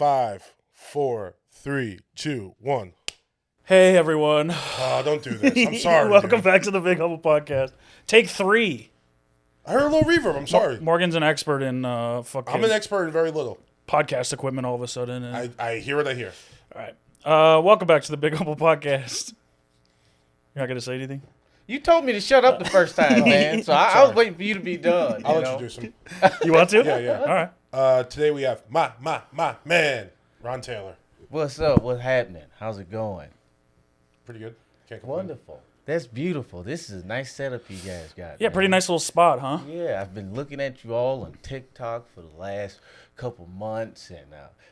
5, 4, 3, 2, 1. Hey, everyone. Oh, don't do this. I'm sorry. Welcome back to the Big Humble Podcast. Take 3. I heard a little reverb. I'm sorry. Morgan's an expert in fucking I'm an expert in very little. podcast equipment all of a sudden. And, I hear what I hear. all right. Welcome back to the Big Humble Podcast. You're not going to say anything? You told me to shut up the first time, man. So I was waiting for you to be done. I'll introduce him. You want to? Yeah. All right. Today we have my man, Ron Taylor. What's up? What's happening? How's it going? Pretty good. Can't complain. Wonderful. That's beautiful. This is a nice setup you guys got. Yeah, man. pretty nice little spot, huh? Yeah, I've been looking at you all on TikTok for the last couple months and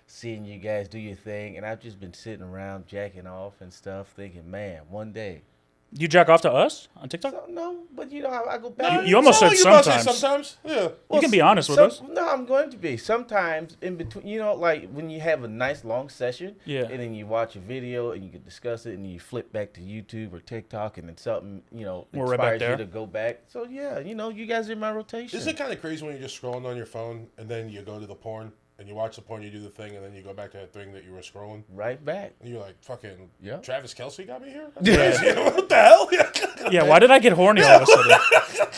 seeing you guys do your thing. And I've just been sitting around jacking off and stuff thinking, man, one day. You jack off to us on TikTok? So, no, but you know, I go back. You almost said you about to say sometimes. sometimes? Yeah. You can be honest with us. No, I'm going to be. Sometimes in between, you know, like when you have a nice long session, Yeah. and then you watch a video and you can discuss it, and you flip back to YouTube or TikTok, and then something, you know, We're right back inspires you there. to go back. So yeah, you know, you guys are in my rotation. Isn't it kind of crazy when you're just scrolling on your phone and then you go to the porn and you watch the porn, you do the thing, and then you go back to that thing that you were scrolling? Right back. And you're like, fucking, Yeah. Travis Kelce got me here? Yeah. What the hell? Yeah, why did I get horny all of a sudden?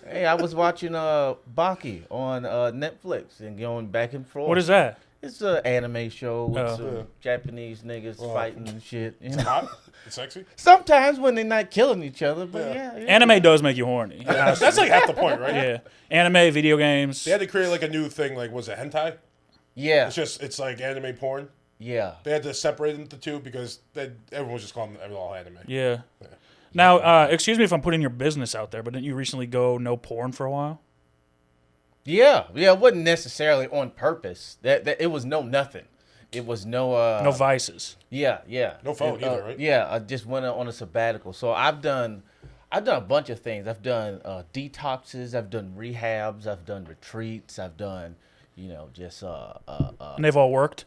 Hey, I was watching Baki on Netflix and going back and forth. What is that? It's an anime show with Oh. some Japanese niggas fighting and shit. You It's know? hot. It's sexy. Sometimes when they're not killing each other, but yeah. Anime does make you horny. That's like half the point, right? Yeah. Anime, video games. They had to create like a new thing, like, was it hentai? Yeah. It's like anime porn. Yeah. They had to separate into two because everyone was just calling it all anime. Yeah. Now, excuse me if I'm putting your business out there, but didn't you recently go no porn for a while? Yeah. It wasn't necessarily on purpose. That it was nothing. It was no No vices. Yeah. No phone either, right? Yeah, I just went on a sabbatical. So I've done a bunch of things. I've done detoxes, I've done rehabs, I've done retreats, I've done, you know, just And they've all worked?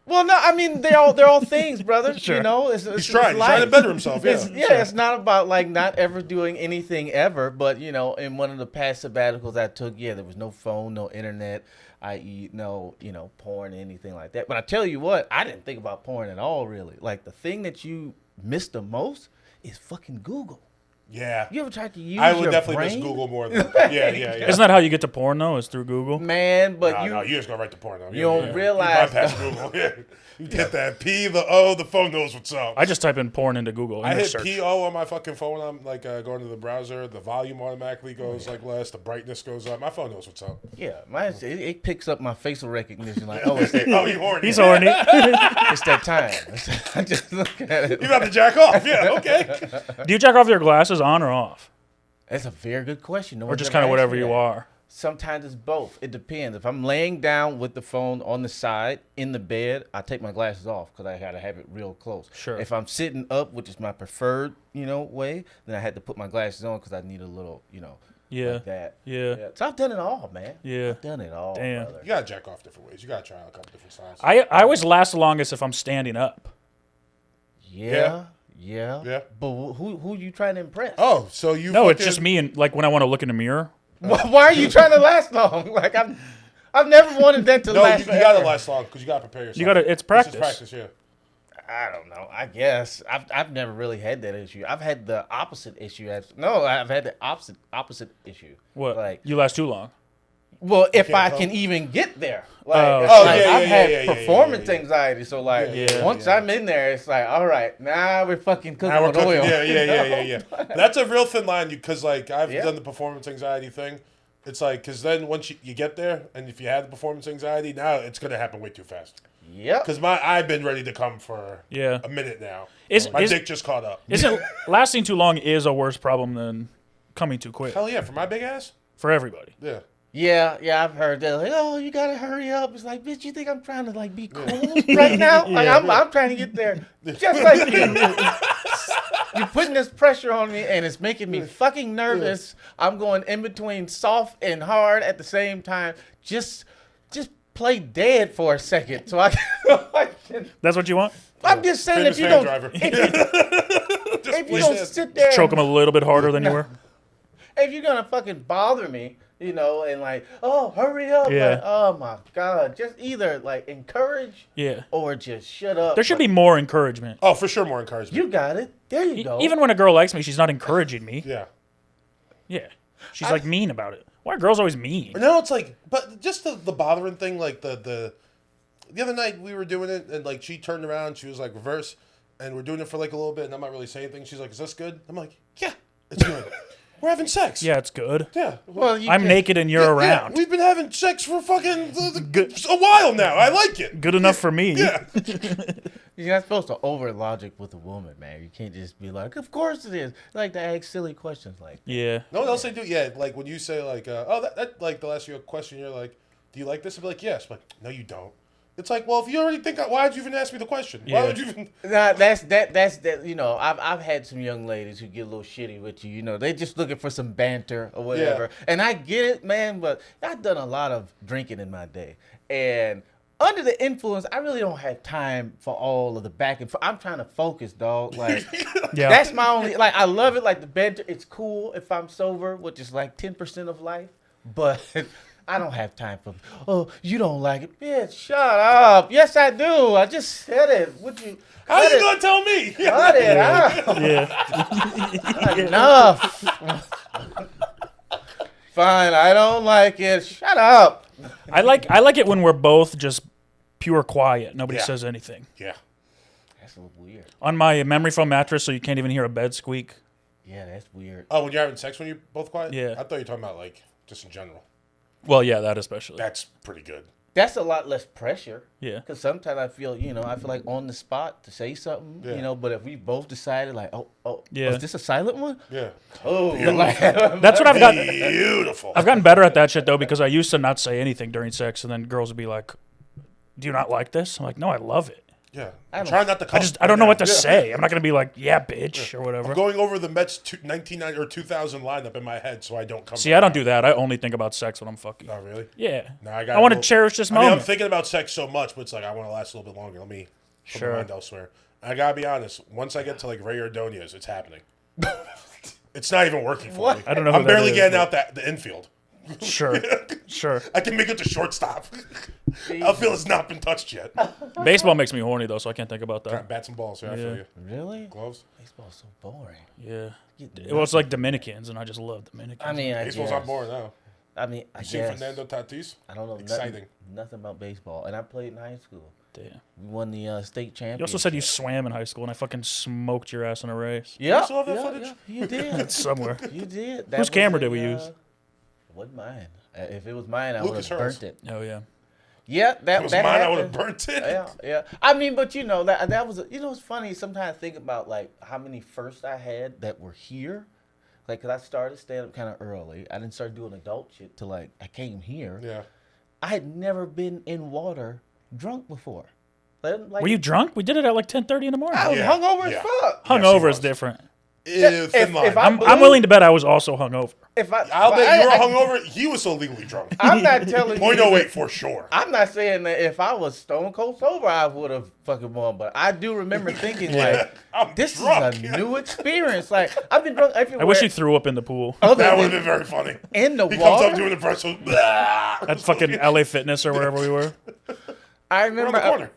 Well, no, I mean they're all things, brother. Sure. You know, He's trying to better himself. Yeah. It's not about like not ever doing anything ever, but you know, in one of the past sabbaticals I took, there was no phone, no internet, i.e., no, you know, porn, anything like that. But I tell you what, I didn't think about porn at all, really. Like the thing that you miss the most is fucking Google. Yeah. You ever tried to use I would your definitely brain? miss Google more than yeah. Isn't that how you get to porn, though, is through Google? Man, but No, you just go right to porn. Though. You don't realize You bypass Google. Yeah. You get that P, the O, the phone knows what's up. I just type in porn into Google. I hit search. PO on my fucking phone. When I'm like going to the browser. The volume automatically goes like less. The brightness goes up. My phone knows what's up. yeah, it picks up my facial recognition like, oh, it's Oh, you horny. He's horny. it's that time. I just look at it. You about to jack off? Yeah, okay. Do you jack off your glasses on or off? That's a very good question. No Or one's just ever kind of asked whatever me you that. are? Sometimes it's both. It depends. If I'm laying down with the phone on the side in the bed, I take my glasses off because I gotta have it real close. Sure. If I'm sitting up, which is my preferred, way, then I had to put my glasses on because I need a little, Yeah. like that. Yeah. So I've done it all, man. Yeah. I've done it all, Damn. brother. You gotta jack off different ways. You gotta try out a couple different styles. I always last the longest if I'm standing up. Yeah. But who you trying to impress? Oh, so you? No, it's fucking- just me and like when I want to look in the mirror. Why are you trying to last long? Like I've never wanted that to No, last. you gotta forever. last long because you gotta prepare yourself. You gotta. It's This practice. is practice, yeah. I don't know. I guess I've never really had that issue. I've had the opposite issue. I've had the opposite issue. What? Like, You last too long. well, if can't I tell? can even get there. Like, Oh, it's oh, like, yeah, I've yeah, had yeah, performance yeah. anxiety. So like, Yeah, once I'm in there, it's like, all right, now we're fucking cooking Now we're with cooking. oil. Yeah. That's a real thin line because like I've Yeah. done the performance anxiety thing. It's like because then once you get there and if you have the performance anxiety, now it's gonna happen way too fast. Yep. Because I've been ready to come for Yeah. a minute now. Is- My is- dick just caught up. Isn't lasting too long is a worse problem than coming too quick Hell yeah, for my big ass. for everybody. Yeah. Yeah, I've heard that. Like, oh, you gotta hurry up. It's like, bitch, you think I'm trying to like be cool right now? Like, Yeah. I'm trying to get there just like you. You're putting this pressure on me, and it's making me fucking nervous. I'm going in between soft and hard at the same time. Just play dead for a second, so I can. That's what you want? I'm just saying, Famous if you van don't, driver. if you don't sit there, Choke them a little bit harder than you were. if you're gonna fucking bother me, you know, and like, oh, hurry up. Yeah. Like, oh my God. Just either like encourage Yeah. or just shut up. There should be more encouragement. Oh, for sure, more encouragement. You got it. There you go. Even when a girl likes me, she's not encouraging me. Yeah. Yeah. She's like mean about it. Why are girls always mean? No, it's like, but just the bothering thing, like the other night we were doing it, and like she turned around, she was like reverse, and we're doing it for like a little bit, and I'm not really saying anything. She's like, "Is this good?" I'm like, "Yeah, it's good. We're having sex." Yeah, it's good. Yeah. well, I'm naked and you're around. We've been having sex for fucking a while now. I like it. Good enough for me. Yeah. You're not supposed to over logic with a woman, man. You can't just be like, of course it is. Like to ask silly questions like, Yeah. No one else they do. Yeah, like when you say like, "Oh, that like they'll ask you a question. You're like, do you like this?" I'll be like, "Yes." I'm like, "No, you don't." It's like, well, if you already think, why'd you even ask me the question? Why Yeah. would you even? nah, that's that. You know, I've had some young ladies who get a little shitty with you. You know, they just looking for some banter or whatever. Yeah. And I get it, man. But I've done a lot of drinking in my day, and under the influence, I really don't have time for all of the back and forth. I'm trying to focus, dog. Like, Yeah. that's my only. Like, I love it. Like the banter, it's cool if I'm sober, which is like 10% of life. But I don't have time for. Oh, you don't like it, bitch? Shut up. Yes, I do. I just said it. Would you? How cut you it- gonna tell me? Cut it out. Yeah. Enough. Fine, I don't like it. Shut up. I like it when we're both just pure quiet. Nobody Yeah. says anything. Yeah. That's a little weird. On my memory foam mattress, so you can't even hear a bed squeak. Yeah, that's weird. Oh, when you're having sex when you're both quiet? Yeah. I thought you were talking about like just in general. Well, yeah, that especially. That's pretty good. That's a lot less pressure. Yeah. Because sometimes I feel like on the spot to say something, Yeah. you know, but if we both decided like, Yeah. is this a silent one? Yeah. Oh, That's what I've got. Beautiful. I've gotten better at that shit though, because I used to not say anything during sex, and then girls would be like, "Do you not like this?" I'm like, "No, I love it." Yeah. I I'm don't- trying not to. I don't know what to say. I'm not gonna be like, "Yeah, bitch," or whatever. I'm going over the Mets 1990 or 2000 lineup in my head, so I don't come. See, I don't do that. I only think about sex when I'm fucking. Oh, really? Yeah. No, I want to cherish this I mean, moment. I'm thinking about sex so much, but it's like I want to last a little bit longer. Let me put Sure. my mind elsewhere. I gotta be honest. Once I get to like Ray Ordonez, it's happening. It's not even working for What? me. I don't know who I'm that barely is, getting but- out the infield. Sure. Sure. I can make it to shortstop. Outfield has not been touched yet. Baseball makes me horny though, so I can't think about that. Bats and balls. Yeah, I feel you. Really? Gloves. Baseball's so boring. Yeah. Get Well, it's like Dominicans, and I just love Dominicans. I mean, Baseball's guess. on board now. I mean, I You seen guess. Fernando Tatis? I don't know Exciting. nothing about baseball, and I played in high school. Damn. We won the state championship. You also said you swam in high school, and I fucking smoked your ass in a race. Yeah, still have that footage? you did. Somewhere. You did. Whose camera did we use? It wasn't mine. If it was mine, I would Lucas have Hurst. burnt it. Oh, yeah. Yeah, If it was mine, I would have burnt it. Yeah. I mean, but you know that was it's funny. Sometimes I think about like how many firsts I had that were here. Like, cause I started stand up kind of early. I didn't start doing adult shit till like I came here. Yeah. I had never been in water drunk before. Like, Were you drunk? We did it at like 10:30 in the morning. I was Yeah, hungover yeah. as fuck. Hungover Yes, is he was. different. Ew, thin if line. I- I'm willing to bet I was also hungover. If I, I'll bet you were I- hungover. He was so legally drunk. I'm not telling you. 0.08 for sure. I'm not saying that if I was stone cold sober, I would have fucking won. But I do remember thinking like, I'm this drunk. is a new experience. Like I've been drunk everywhere. I wish you threw up in the pool. other That would have than been very funny. in the He water. comes up doing the press. So, blah. At fucking LA Fitness or wherever we were. I We're on remember. the corner.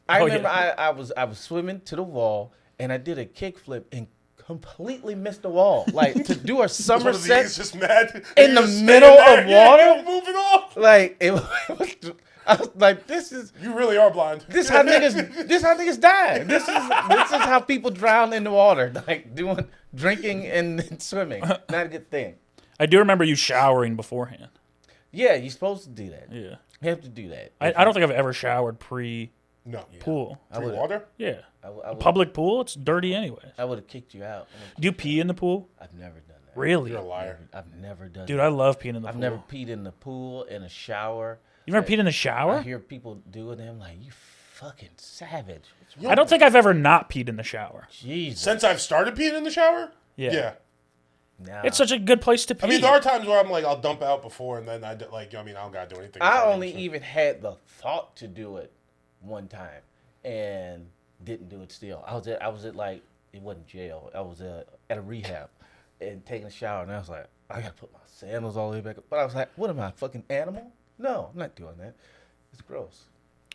I Oh, remember. yeah. I was swimming to the wall and I did a kickflip and completely missed the wall. Like to do a One of somerset. these just mad. In He the was middle staying of there. water? Yeah, moving off. Like it was. I was like, this is. You really are blind. This how niggas die. This is how people drown in the water, like drinking and swimming. Not a good thing. I do remember you showering beforehand. Yeah, you're supposed to do that. Yeah. You have to do that. I don't think I've ever showered pre-pool. No. Free water? Yeah. I would, Public pool, it's dirty anyway. I would have kicked you out. Do you pee in the pool? I've never done that. Really? You're a liar. I've never done Dude, that. I love peeing in the I've pool. never peed in the pool, in a shower. You ever peed in the I shower? hear people doing them like, you fucking savage. I don't think I've ever not peed in the shower. Jesus. Since I've started peeing in the shower? Yeah. Yeah. Nah. It's such a good place to pee. I mean, there are times where I'm like, I'll dump out before, and then I don't gotta do anything. I before do only shit. even had the thought to do it one time and didn't do it still. I was at like, it wasn't jail. I was at a rehab. and taking a shower, and I was like, I gotta put my sandals all the way back up. But I was like, what am I, a fucking animal? No, I'm not doing that. It's gross.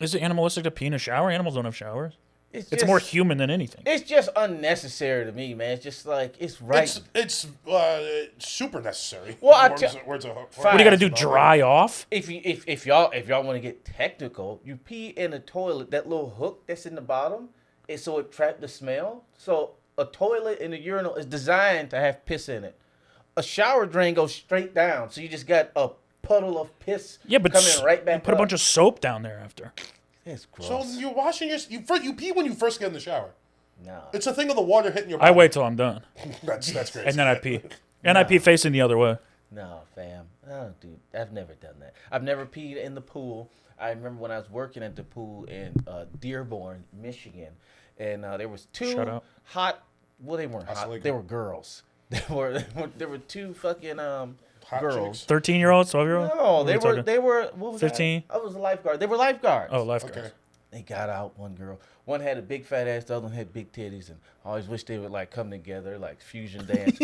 Is it animalistic to pee in a shower? Animals don't have showers. It's just, more human than anything. It's just unnecessary to me, man. It's just like, it's right. It's super necessary. Well, Words are What do you got to do? Dry off? If y'all want to get technical, you pee in a toilet. That little hook that's in the bottom is so it traps the smell. So a toilet in a urinal is designed to have piss in it. A shower drain goes straight down, so you just got a puddle of piss coming right back. Put a bunch of soap down there after. It's gross. So you're washing you pee when you first get in the shower. No. It's a thing of the water hitting your body. I wait till I'm done. That's great. And then I pee. And I pee facing the other way. No, fam. Oh, dude, I've never done that. I've never peed in the pool. I remember when I was working at the pool in Dearborn, Michigan, and there was two hot. Well, they weren't hot. They were girls. There were two fucking hot girls. 13-year-olds, 12-year-olds? No, they were. What was 15? I was a lifeguard. They were lifeguards. Oh, lifeguards. Okay. They got out. One girl. One had a big fat ass. The other one had big titties. And I always wish they would like come together, like fusion dance.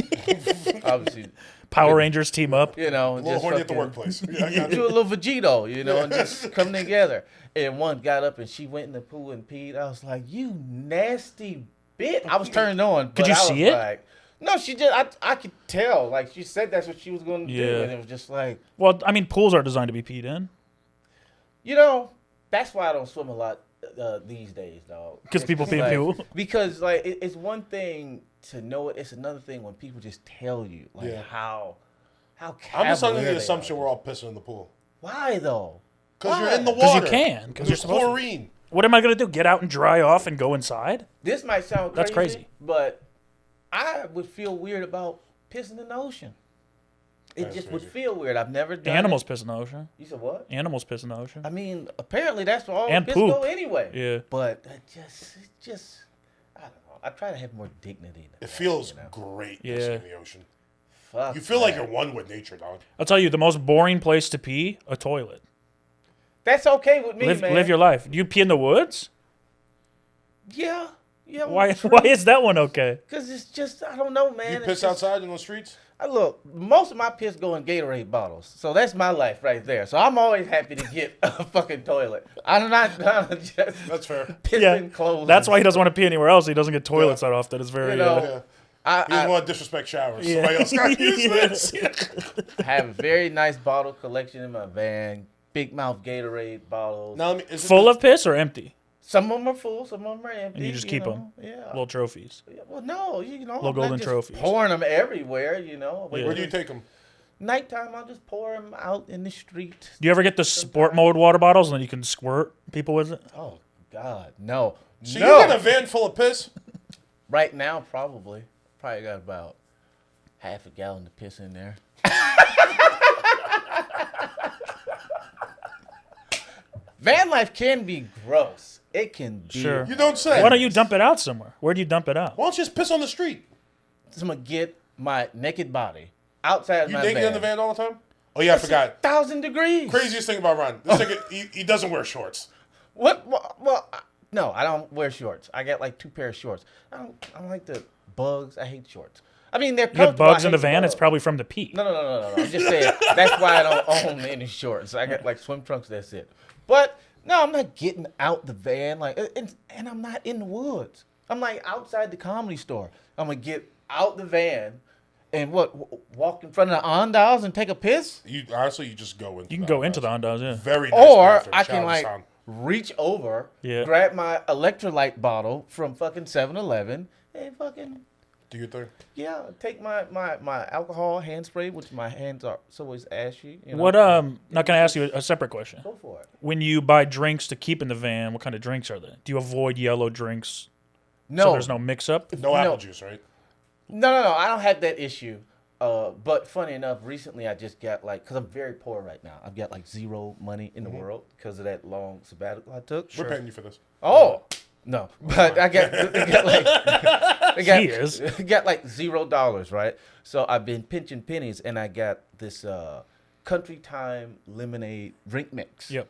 Obviously, Power Rangers team up. You know, a little just horny at the workplace. Yeah, do a little Vegito, you know, and just come together. And one got up and she went in the pool and peed. I was like, you nasty bitch. I was turned on. Could you see it? Like, no, she just, I could tell. Like, she said that's what she was going to do. And it was just like. Well, I mean, pools are designed to be peed in. You know, that's why I don't swim a lot these days, dog. Because people pee in pool. Because, like, it's one thing to know it. It's another thing when people just tell you, like, how I'm just under the assumption we're all pissing in the pool. Why, though? Because you're in the water. Because you can. Because there's chlorine. What am I going to do? Get out and dry off and go inside? This might sound crazy. That's crazy. But I would feel weird about pissing in the ocean. It That's just crazy. would feel weird. I've never done Animals it. piss in the ocean. You said what? Animals piss in the ocean. I mean, apparently that's where all And piss poop. go anyway. Yeah. But it just, I don't know. I try to have more dignity. It feels great pissing in the ocean. Fuck you feel that. like you're one with nature, dog. I'll tell you, the most boring place to pee, a toilet. That's okay with me, man. Live your life. Do you pee in the woods? Yeah. Yeah. Why is that one okay? Because it's just, I don't know, man. You piss outside in the streets? Look, most of my piss go in Gatorade bottles. So that's my life right there. So I'm always happy to get a fucking toilet. I'm not just That's fair. pissing clothes. That's why he doesn't want to pee anywhere else. He doesn't get toilets that often. It's very... You know, Yeah. You don't want to disrespect showers. Somebody else got to use this. I have a very nice bottle collection in my van. Big mouth Gatorade bottles. Now, Full of piss or empty? Some of them are full, some of them are empty. And you just keep them? Yeah. Little trophies. Well, no, you know. Little I'm golden not just trophies. pouring them everywhere, you know. Yeah. Where do you take them? Nighttime, I'll just pour them out in the street. Do you ever get the sport mode water bottles and then you can squirt people with it? Oh, God, no. So no. you got a van full of piss? Right now, probably. Probably got about half a gallon of piss in there. Van life can be gross. It can be. Sure. You don't say. Why don't you dump it out somewhere? Where do you dump it out? Why don't you just piss on the street? I'm going to get my naked body outside of You my van. naked in the van all the time? Oh, yeah, I forgot. 1,000 degrees. Craziest thing about Ron. This nigga, he doesn't wear shorts. What? Well, no, I don't wear shorts. I got like 2 pair of shorts. I don't like the bugs. I hate shorts. I mean, they're You have comfortable. bugs I in the hate van? It's bugs. probably from the pee. No. I'm just saying. That's why I don't own any shorts. I got like swim trunks. That's it. But no, I'm not getting out the van. Like, and I'm not in the woods. I'm like outside the Comedy Store. I'm gonna get out the van and walk in front of the Andals and take a piss. Honestly, you just go into. You can go into the Andaz, yeah. Very nice Or bathroom. I Shout can out like to Tom. reach over, Yeah. grab my electrolyte bottle from fucking 7-Eleven and fucking. Do your thing. Yeah, take my alcohol hand spray, which my hands are so always ashy. You know? What not gonna ask you a separate question. Go for it. When you buy drinks to keep in the van, what kind of drinks are they? Do you avoid yellow drinks No, so there's no mix up? No apple juice, right? no. I don't have that issue. But funny enough, recently I just got like, cause I'm very poor right now. I've got like zero money in the world because of that long sabbatical I took. We're paying you for this. Oh no, but I got like got like $0, right? So I've been pinching pennies, and I got this Country Time lemonade drink mix. Yep.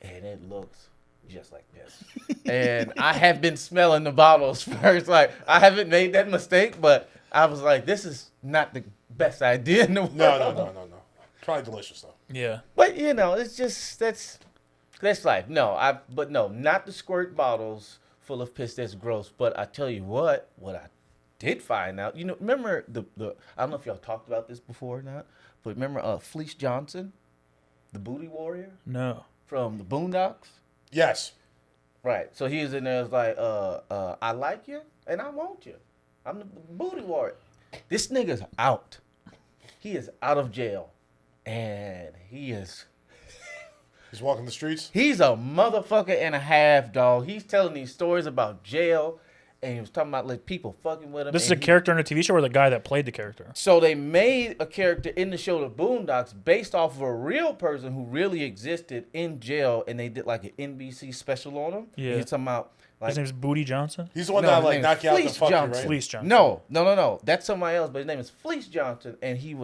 And it looks just like this. And I have been smelling the bottles first. Like, I haven't made that mistake, but I was like, this is not the best idea in the world. No. Probably delicious though. Yeah. But it's just that's life. But not the squirt bottles full of piss. That's gross. But I tell you what I did find out. Remember the I don't know if y'all talked about this before or not, but remember Fleece Johnson, the booty warrior No. from the Boondocks. Yes. Right. So he was in there. Was like, I like you and I want you. I'm the booty warrior. This nigga's out. He is out of jail, and he's walking the streets. He's a motherfucker and a half, dog. He's telling these stories about jail, and he was talking about like people fucking with him. This is a character in a TV show or the guy that played the character? So they made a character in the show The Boondocks based off of a real person who really existed in jail, and they did like an NBC special on him. Yeah. He's talking about like His name's Booty Johnson? He's the one that like knock you out the Fleece fuck you, Johnson. right? Fleece Johnson. No. That's somebody else, but his name is Fleece Johnson, and he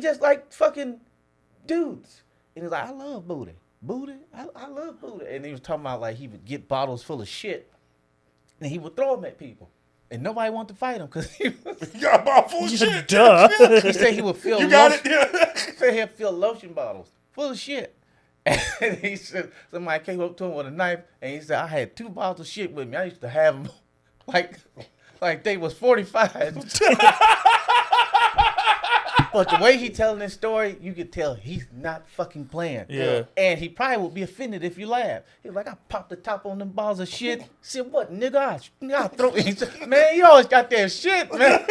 just like fucking dudes. And he's like, I love booty. I love booty. And he was talking about like he would get bottles full of shit, and he would throw them at people. And nobody wanted to fight him because he was... You got a bottle full of shit. Duh. He said he would fill You got it? Yeah. He said he'd fill lotion bottles full of shit. And he said somebody came up to him with a knife, and he said, I had 2 bottles of shit with me. I used to have them like they was 45. But the way he telling this story, you could tell he's not fucking playing. Yeah. And he probably would be offended if you laugh. He was like, I popped the top on them balls of shit. He said, what, nigga? I throw it. He said, man, you always got that shit, man.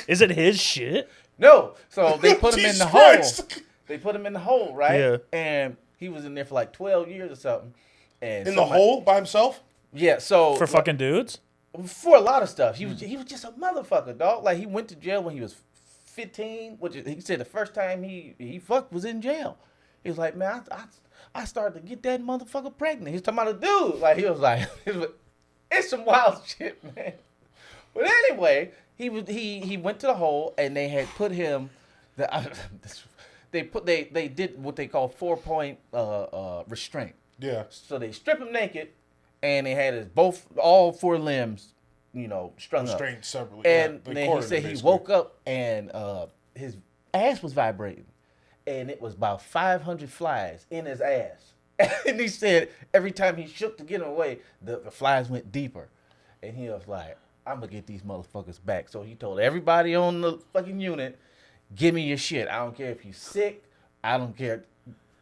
Is it his shit? No. So they put him in Jesus the Christ. hole. They put him in the hole, right? Yeah. And he was in there for like 12 years or something. And In the hole by himself? Yeah, so For fucking dudes? for a lot of stuff. He was just a motherfucker, dog. Like he went to jail when he was 15, which is, he said the first time he fucked was in jail. He was like, man, I started to get that motherfucker pregnant. He was talking about a dude. Like he was like, it's some wild shit, man. But anyway, he went to the hole and they had put him. They did what they call 4-point restraint. Yeah. So they strip him naked, and they had all 4 limbs, strung up. Restrained separately. And yeah, then he said he woke up and his ass was vibrating, and it was about 500 flies in his ass. And he said every time he shook to get him away, the flies went deeper, and he was like, "I'm gonna get these motherfuckers back." So he told everybody on the fucking unit, "Give me your shit. I don't care if you're sick. I don't care.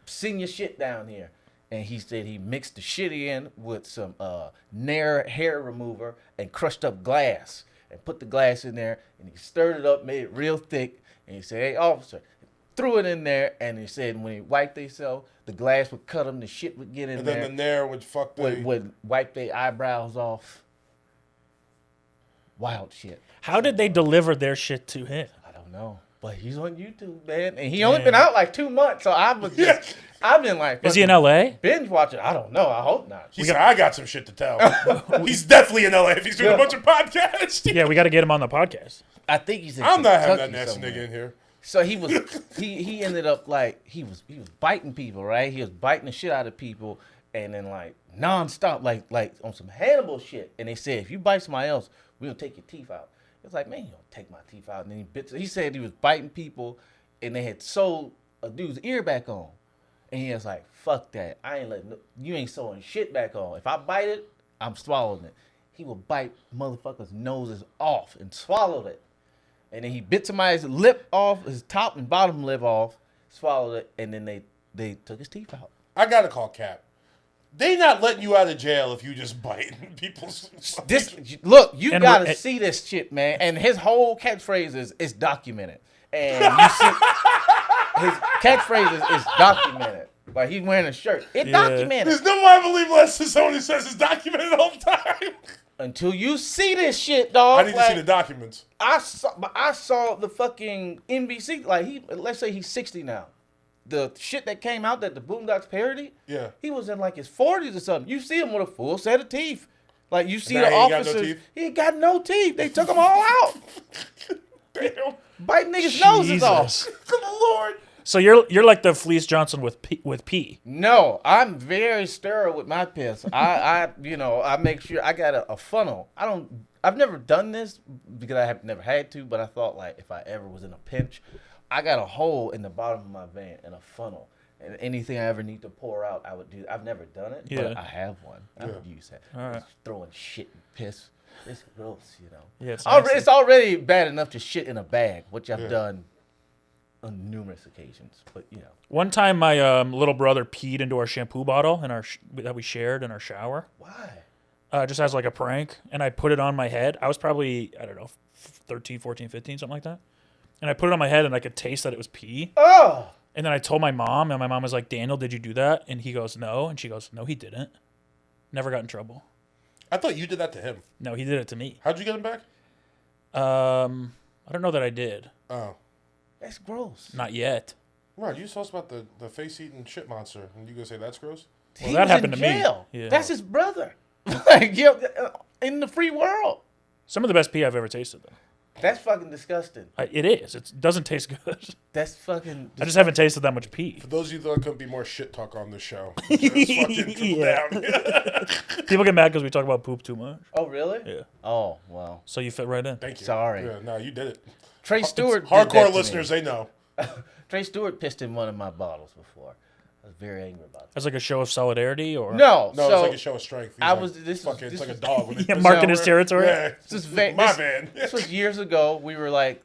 Send your shit down here." And he said he mixed the shit in with some Nair hair remover and crushed up glass and put the glass in there, and he stirred it up, made it real thick, and he said, "Hey, officer," threw it in there, and he said when he wiped themselves, the glass would cut them, the shit would get in and there. then the Nair would fuck the... Would wipe their eyebrows off. Wild shit. How did they deliver their shit to him? I don't know. But he's on YouTube, man. And he only been out like 2 months, so I've been like... Is he in L.A.? Binge watching. I don't know. I hope not. He said, I got some shit to tell. He's definitely in LA if he's doing a bunch of podcasts. Yeah, we got to get him on the podcast. I think he's in I'm not having that Kentucky nasty somewhere. nigga in here. So he was he ended up like he was biting people, right? He was biting the shit out of people, and then like nonstop, like on some Hannibal shit. And they said, if you bite somebody else, we're gonna take your teeth out. It's like, man, you don't take my teeth out. And then he bit. He said he was biting people, and they had sewed a dude's ear back on, and he was like, fuck that. I ain't letting you ain't sewing shit back on. If I bite it, I'm swallowing it. He would bite motherfuckers' noses off and swallowed it. And then he bit somebody's lip off, his top and bottom lip off, swallowed it, and then they took his teeth out. I gotta call Cap. They not letting you out of jail if you just bite people's... Look, you And gotta we're- see this shit, man. And his whole catchphrase is documented. And you see his catchphrase is documented. Like he's wearing a shirt. It's documented. There's no way I believe less than someone who says it's documented all the time. Until you see this shit, dog. I need to see the documents. I saw the fucking NBC. Like let's say he's 60 now. The shit that came out that the Boondocks parody. Yeah. He was in like his 40s or something. You see him with a full set of teeth. Like you see Now the he ain't got no officers. teeth? He ain't got no teeth. They took them all out. Damn. Biting niggas' noses off. Jesus. Good Lord. So you're like the Fleece Johnson with pee. No, I'm very sterile with my piss. I make sure I got a funnel. I've never done this because I have never had to, but I thought like if I ever was in a pinch, I got a hole in the bottom of my van and a funnel. And anything I ever need to pour out, I would do. I've never done it, but I have one. I would use that. All right. Just throwing shit and piss. It's gross, you know. Yeah, It's already bad enough to shit in a bag, which I've done on numerous occasions. But you know, one time my little brother peed into our shampoo bottle that we shared in our shower. why? Just as like a prank, and I put it on my head. I was probably, I don't know, 13, 14, 15, something like that. And I put it on my head, and I could taste that it was pee. Oh. And then I told my mom, and my mom was like, Daniel, did you do that? And he goes, no. And she goes, no, he didn't. Never got in trouble. I thought you did that to him. No, he did it to me. How'd you get him back? I don't know that I did. Oh. That's gross. Not yet. Right, you told us about the face-eating shit monster, and you gonna say that's gross? Well, He that was happened in to me. jail. Yeah. That's his brother. Like, in the free world. Some of the best pee I've ever tasted, though. That's fucking disgusting. It is. It doesn't taste good. That's fucking. I just haven't tasted that much pee. For those of you that couldn't be more shit talk on this show, just fucking triple down. People get mad because we talk about poop too much. Oh really? Yeah. Oh well. So you fit right in. Thank you. Sorry. Yeah, no, you did it. Trey Stewart. did that Hardcore to listeners, me. they know. Trey Stewart pissed in one of my bottles before. I was very angry about that. As like a show of solidarity, or No, No, so it's like a show of strength. He's I like, was. This fucking, was. it's This like a was dog. When yeah, they marking his territory. Yeah, This is my van. This was years ago. We were like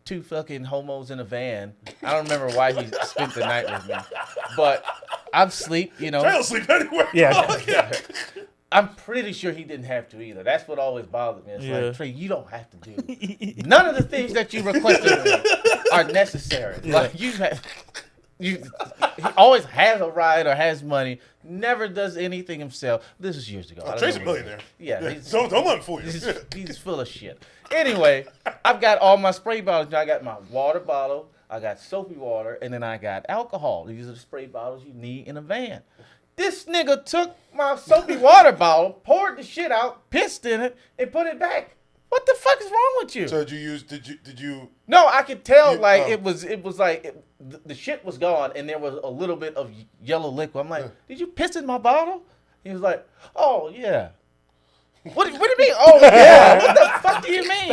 two fucking homos in a van. I don't remember why he spent the night with me, but I'm asleep. You know. I'll sleep anywhere. Yeah. Oh, yeah. I'm pretty sure he didn't have to either. That's what always bothered me. It's Yeah. like, Trey, you don't have to do. None of the things that you requested of me are necessary. Like he always has a ride or has money, never does anything himself. This is years ago. I don't Trey's a know. millionaire. Yeah, Don't let him fool you. he's full of shit. Anyway, I've got all my spray bottles. I got my water bottle, I got soapy water, and then I got alcohol. These are the spray bottles you need in a van. This nigga took my soapy water bottle, poured the shit out, pissed in it, and put it back. What the fuck is wrong with you? So did you? No, I could tell You- like oh. it was like the shit was gone and there was a little bit of yellow liquid. I'm like, did you piss in my bottle? He was like, oh yeah. What do you mean? Oh yeah. What the fuck do you mean?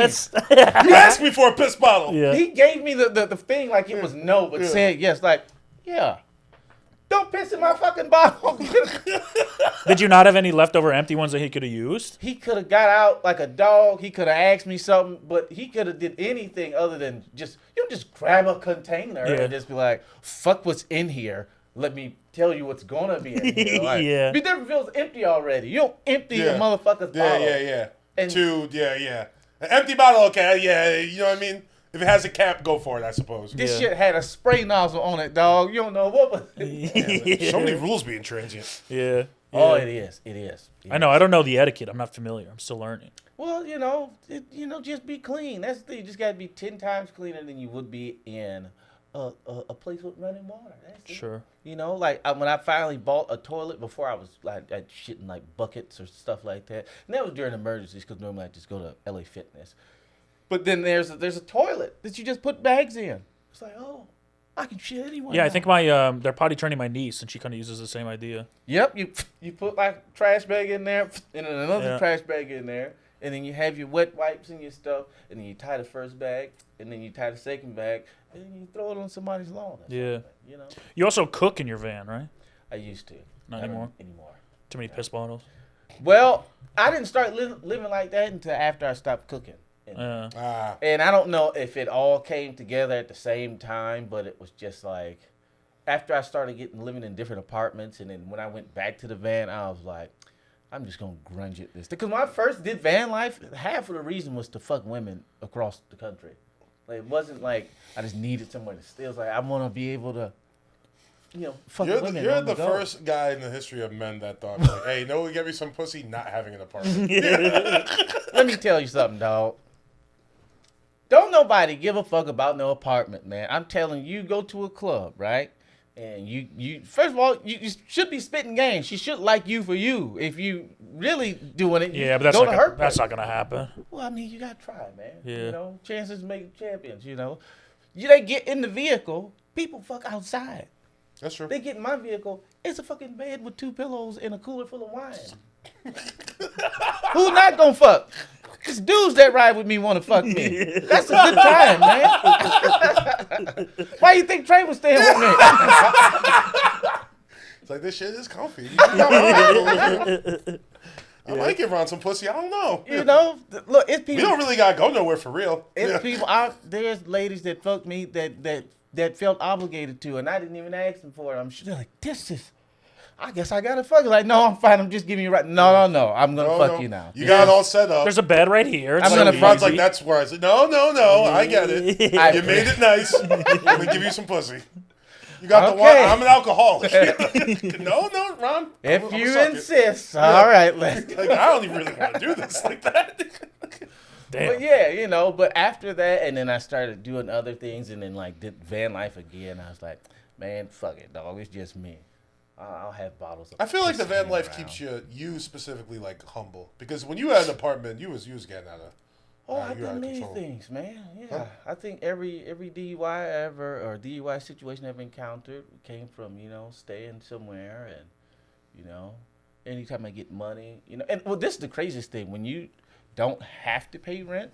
You asked me for a piss bottle. Yeah. He gave me the thing like it was no, but said yes. Like, yeah. Don't piss in my fucking bottle. Did you not have any leftover empty ones that he could have used? He could have got out like a dog. He could have asked me something, but he could have did anything other than just grab a container and just be like, "Fuck what's in here. Let me tell you what's gonna be in here." Like, Yeah. It never feels empty already. You don't empty Yeah. a motherfucker's Yeah, bottle. yeah. And- Yeah. An empty bottle, okay, yeah, you know what I mean? If it has a cap, go for it, I suppose. This shit had a spray nozzle on it, dog. You don't know what was. So many rules being transient. Yeah. Oh, it is. It is. I know. I don't know the etiquette. I'm not familiar. I'm still learning. Well, just be clean. That's the thing. You just got to be 10 times cleaner than you would be in a place with running water. That's it. Sure. You know, like when I finally bought a toilet before I was like I'd shit in like buckets or stuff like that. And that was during emergencies because normally I just go to LA Fitness. But then there's a toilet that you just put bags in. It's like, oh, I can shit anywhere. Yeah, I now. think they're potty training my niece, and she kind of uses the same idea. Yep, you put like a trash bag in there, and then another Yeah. trash bag in there, and then you have your wet wipes and your stuff, and then you tie the first bag, and then you tie the second bag, and then you throw it on somebody's lawn. or Yeah. something, you know. You also cook in your van, right? I used to. Not I don't anymore? Anymore. Too many piss bottles. Well, I didn't start living like that until after I stopped cooking. And I don't know if it all came together at the same time, but it was just like after I started living in different apartments, and then when I went back to the van, I was like, I'm just gonna grunge at this. Because when I first did van life, half of the reason was to fuck women across the country. Like it wasn't like I just needed somewhere to stay. It was like I want to be able to, fuck women. You're on the go. first guy in the history of men that thought, like, hey, no, get me some pussy, not having an apartment. Let me tell you something, dog. Don't nobody give a fuck about no apartment, man. I'm telling you, go to a club, right? And you first of all, you should be spitting game. She should like you for you. If you really doing it, Yeah, but go to her that's place. not gonna happen. Well, I mean, you gotta try, man. Yeah. You know, chances make champions. You know, They get in the vehicle, people fuck outside. That's true. They get in my vehicle, it's a fucking bed with 2 pillows and a cooler full of wine. Who not gonna fuck? It's dudes that ride with me want to fuck me. That's a good time, man. Why you think Trey was staying with me? It's like, this shit is comfy. I might give Ron some pussy. I don't know. Look, it's people. We don't really gotta go nowhere for real. It's people out there's ladies that fuck me that felt obligated to, and I didn't even ask them for it. I'm sure they're like, this is. I guess I gotta fuck you. Like, no, I'm fine. I'm just giving you right. No. I'm gonna fuck you now. You got it all set up. There's a bed right here. I'm gonna Ron's like, that's where I said, no. I get it. You made it nice. I'm gonna give you some pussy. You got the wine. I'm an alcoholic. No, Ron. If you insist. All right, let's. Like, I don't even really want to do this like that. Damn. But yeah, but after that, and then I started doing other things, and then like did van life again. I was like, man, fuck it, dog. It's just me. I'll have bottles of I feel like the van life around. keeps you specifically like humble, because when you had an apartment, you was getting out of. I've done many things, man. Yeah, huh? I think every DUI situation I ever encountered came from staying somewhere, and anytime I get money, and this is the craziest thing, when you don't have to pay rent,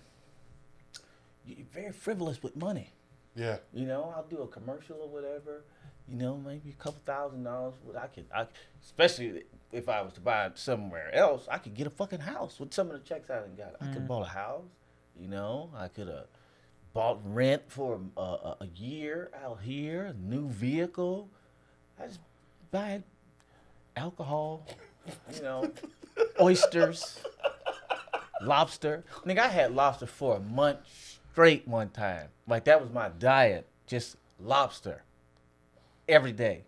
you're very frivolous with money. Yeah. I'll do a commercial or whatever. Maybe a couple $1,000s. Especially if I was to buy it somewhere else, I could get a fucking house with some of the checks I done got. I could have bought a house. I could have bought rent for a year out here, a new vehicle. I just buy alcohol, oysters, lobster. Nigga, I had lobster for a month straight one time. Like, that was my diet, just lobster. Every day.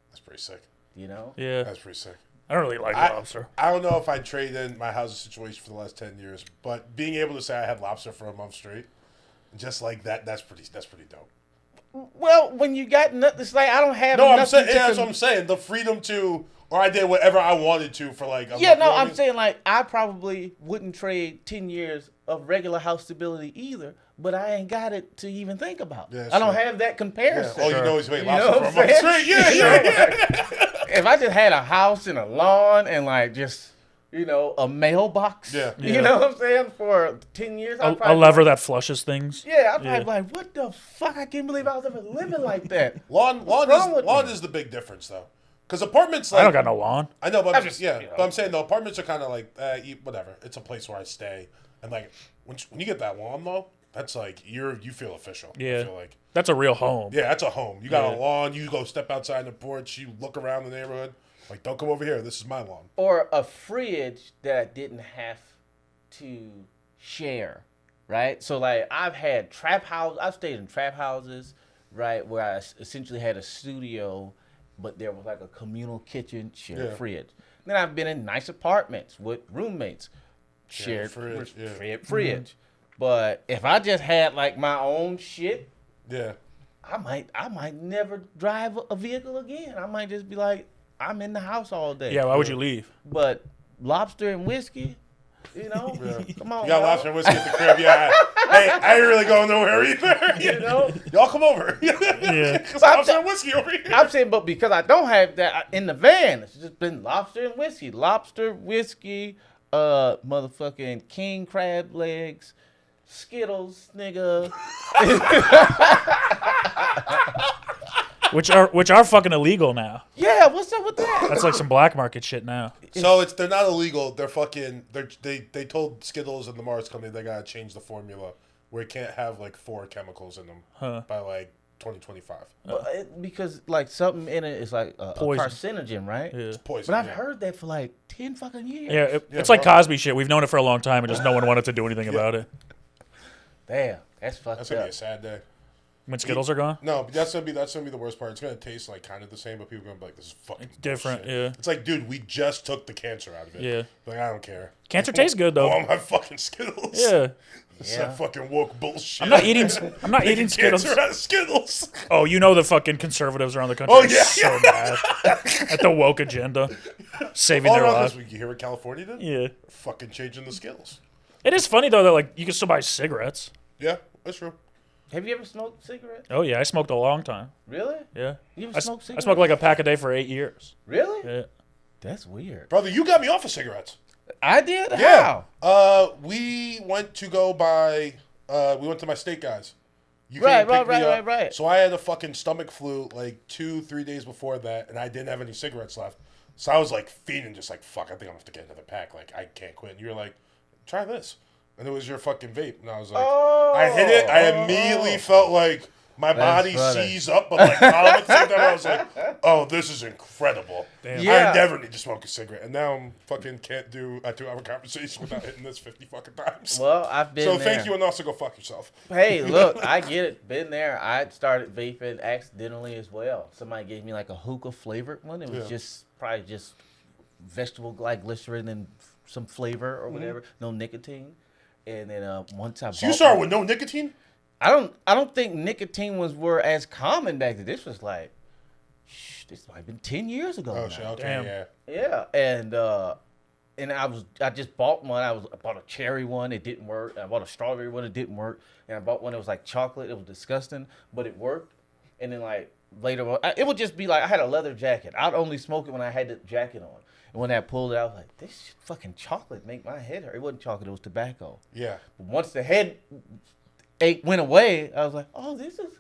That's pretty sick. Yeah. That's pretty sick. I don't really like lobster. I don't know if I'd trade in my housing situation for the last 10 years, but being able to say I had lobster for a month straight, just like that's pretty dope. Well, when you got nothing, it's like I don't have. No, I'm saying that's what I'm saying. The freedom to, or I did whatever I wanted to for like. I'm saying like I probably wouldn't trade 10 years of regular house stability either, but I ain't got it to even think about. Yeah, I don't have that comparison. Yeah. All you know is wait lobster for a month straight. Yeah. If I just had a house and a lawn and like just a mailbox, you know what I'm saying, for 10 years, a lever that flushes things. Yeah, I'd probably be like, what the fuck? I can't believe I was ever living like that. Lawn is the big difference though. Because apartments, like, I don't got no lawn. I know, but but I'm saying the apartments are kind of like whatever. It's a place where I stay, and like when you get that lawn though, that's like you feel official. Yeah, I feel like that's a real home. Yeah, that's a home. You got a lawn. You go step outside the porch. You look around the neighborhood. Like, don't come over here. This is my lawn. Or a fridge that I didn't have to share, right? So like I've stayed in trap houses, right, where I essentially had a studio, but there was like a communal kitchen, shared fridge. Then I've been in nice apartments with roommates, shared fridge. Mm-hmm. But if I just had like my own shit, I might never drive a vehicle again. I might just be like, I'm in the house all day. Yeah, why would you leave? But lobster and whiskey, come on. You got lobster and whiskey at the crib, yeah. Hey, I ain't really going nowhere either. Y'all come over. Yeah. Lobster and whiskey over here. I'm saying, but because I don't have that in the van, it's just been lobster and whiskey. Lobster, whiskey, motherfucking king crab legs, Skittles, nigga. Which are fucking illegal now. Yeah, what's up with that? That's like some black market shit now. So they're not illegal. They're fucking. They told Skittles and the Mars company they gotta change the formula where it can't have like 4 chemicals in them by like 2025. Because like something in it is like a carcinogen, right? Yeah. It's poison. But I've heard that for like 10 fucking years. Yeah, it's like Cosby shit. We've known it for a long time, and just no one wanted to do anything about it. Damn, that's fucked up. That's gonna be a sad day. When Skittles are gone? No, but that's gonna be the worst part. It's gonna taste like kind of the same, but people are gonna be like, "This is fucking different." bullshit. Yeah, it's like, dude, we just took the cancer out of it. Yeah, like I don't care. Cancer tastes good though. Oh, my fucking Skittles. Yeah, it's that fucking woke bullshit. I'm not eating Skittles. Cancer out of Skittles. Oh, the fucking conservatives around the country. Oh yeah, so mad at the woke agenda, saving their lives. You hear what California did? Yeah, fucking changing the Skittles. It is funny though that like you can still buy cigarettes. Yeah, that's true. Have you ever smoked cigarettes? Oh yeah, I smoked a long time. Really? Yeah. You ever I smoked cigarettes? smoked like a pack a day for 8 years. Really? Yeah. That's weird. Brother, you got me off of cigarettes. I did? Yeah. How? We went to go buy. We went to my steak guys. You Right, came and picked me up. right. So I had a fucking stomach flu like 2-3 days before that, and I didn't have any cigarettes left. So I was like feeding, just like, fuck, I think I'm gonna have to get another pack. Like, I can't quit. And you were like, try this. And it was your fucking vape. And I was like, I hit it. I immediately felt like my body funny. seized up, but like calm at the same time. I was like, oh, this is incredible. Damn. Yeah. I never need to smoke a cigarette. And now I'm fucking can't do a 2-hour conversation without hitting this 50 fucking times. Well, I've been So there. thank you, and also go fuck yourself. Hey, look, I get it. Been there. I started vaping accidentally as well. Somebody gave me like a hookah flavored one. It was just probably just vegetable like glycerin and some flavor or whatever. No nicotine. And then once I So you started with no nicotine? I don't think nicotine were as common back then. This was like, this might have been 10 years ago. Oh now. shit, okay, Damn. yeah. Yeah, and I just bought one. I bought a cherry one. It didn't work. I bought a strawberry one. It didn't work. And I bought one that was like chocolate. It was disgusting, but it worked. And then like later on, it would just be like I had a leather jacket. I'd only smoke it when I had the jacket on. And when I pulled it out, I was like, this fucking chocolate make my head hurt. It wasn't chocolate. It was tobacco. Yeah. But once the head ache went away, I was like, oh, this is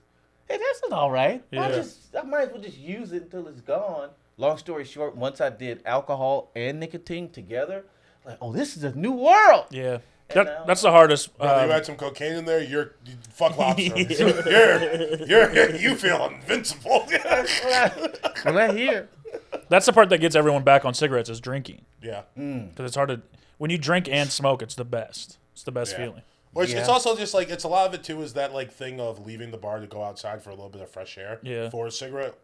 all right. Yeah. I might as well just use it until it's gone. Long story short, once I did alcohol and nicotine together, like, oh, this is a new world. Yeah. And now- That's the hardest. Brother, you had some cocaine in there. You fuck lobster. You feel invincible. When I hear, That's the part that gets everyone back on cigarettes is drinking. Yeah. Because it's hard to when you drink and smoke, it's the best. It's the best Yeah. feeling. Well, it's also just like it's a lot of it too is that like thing of leaving the bar to go outside for a little bit of fresh air. Yeah. For a cigarette.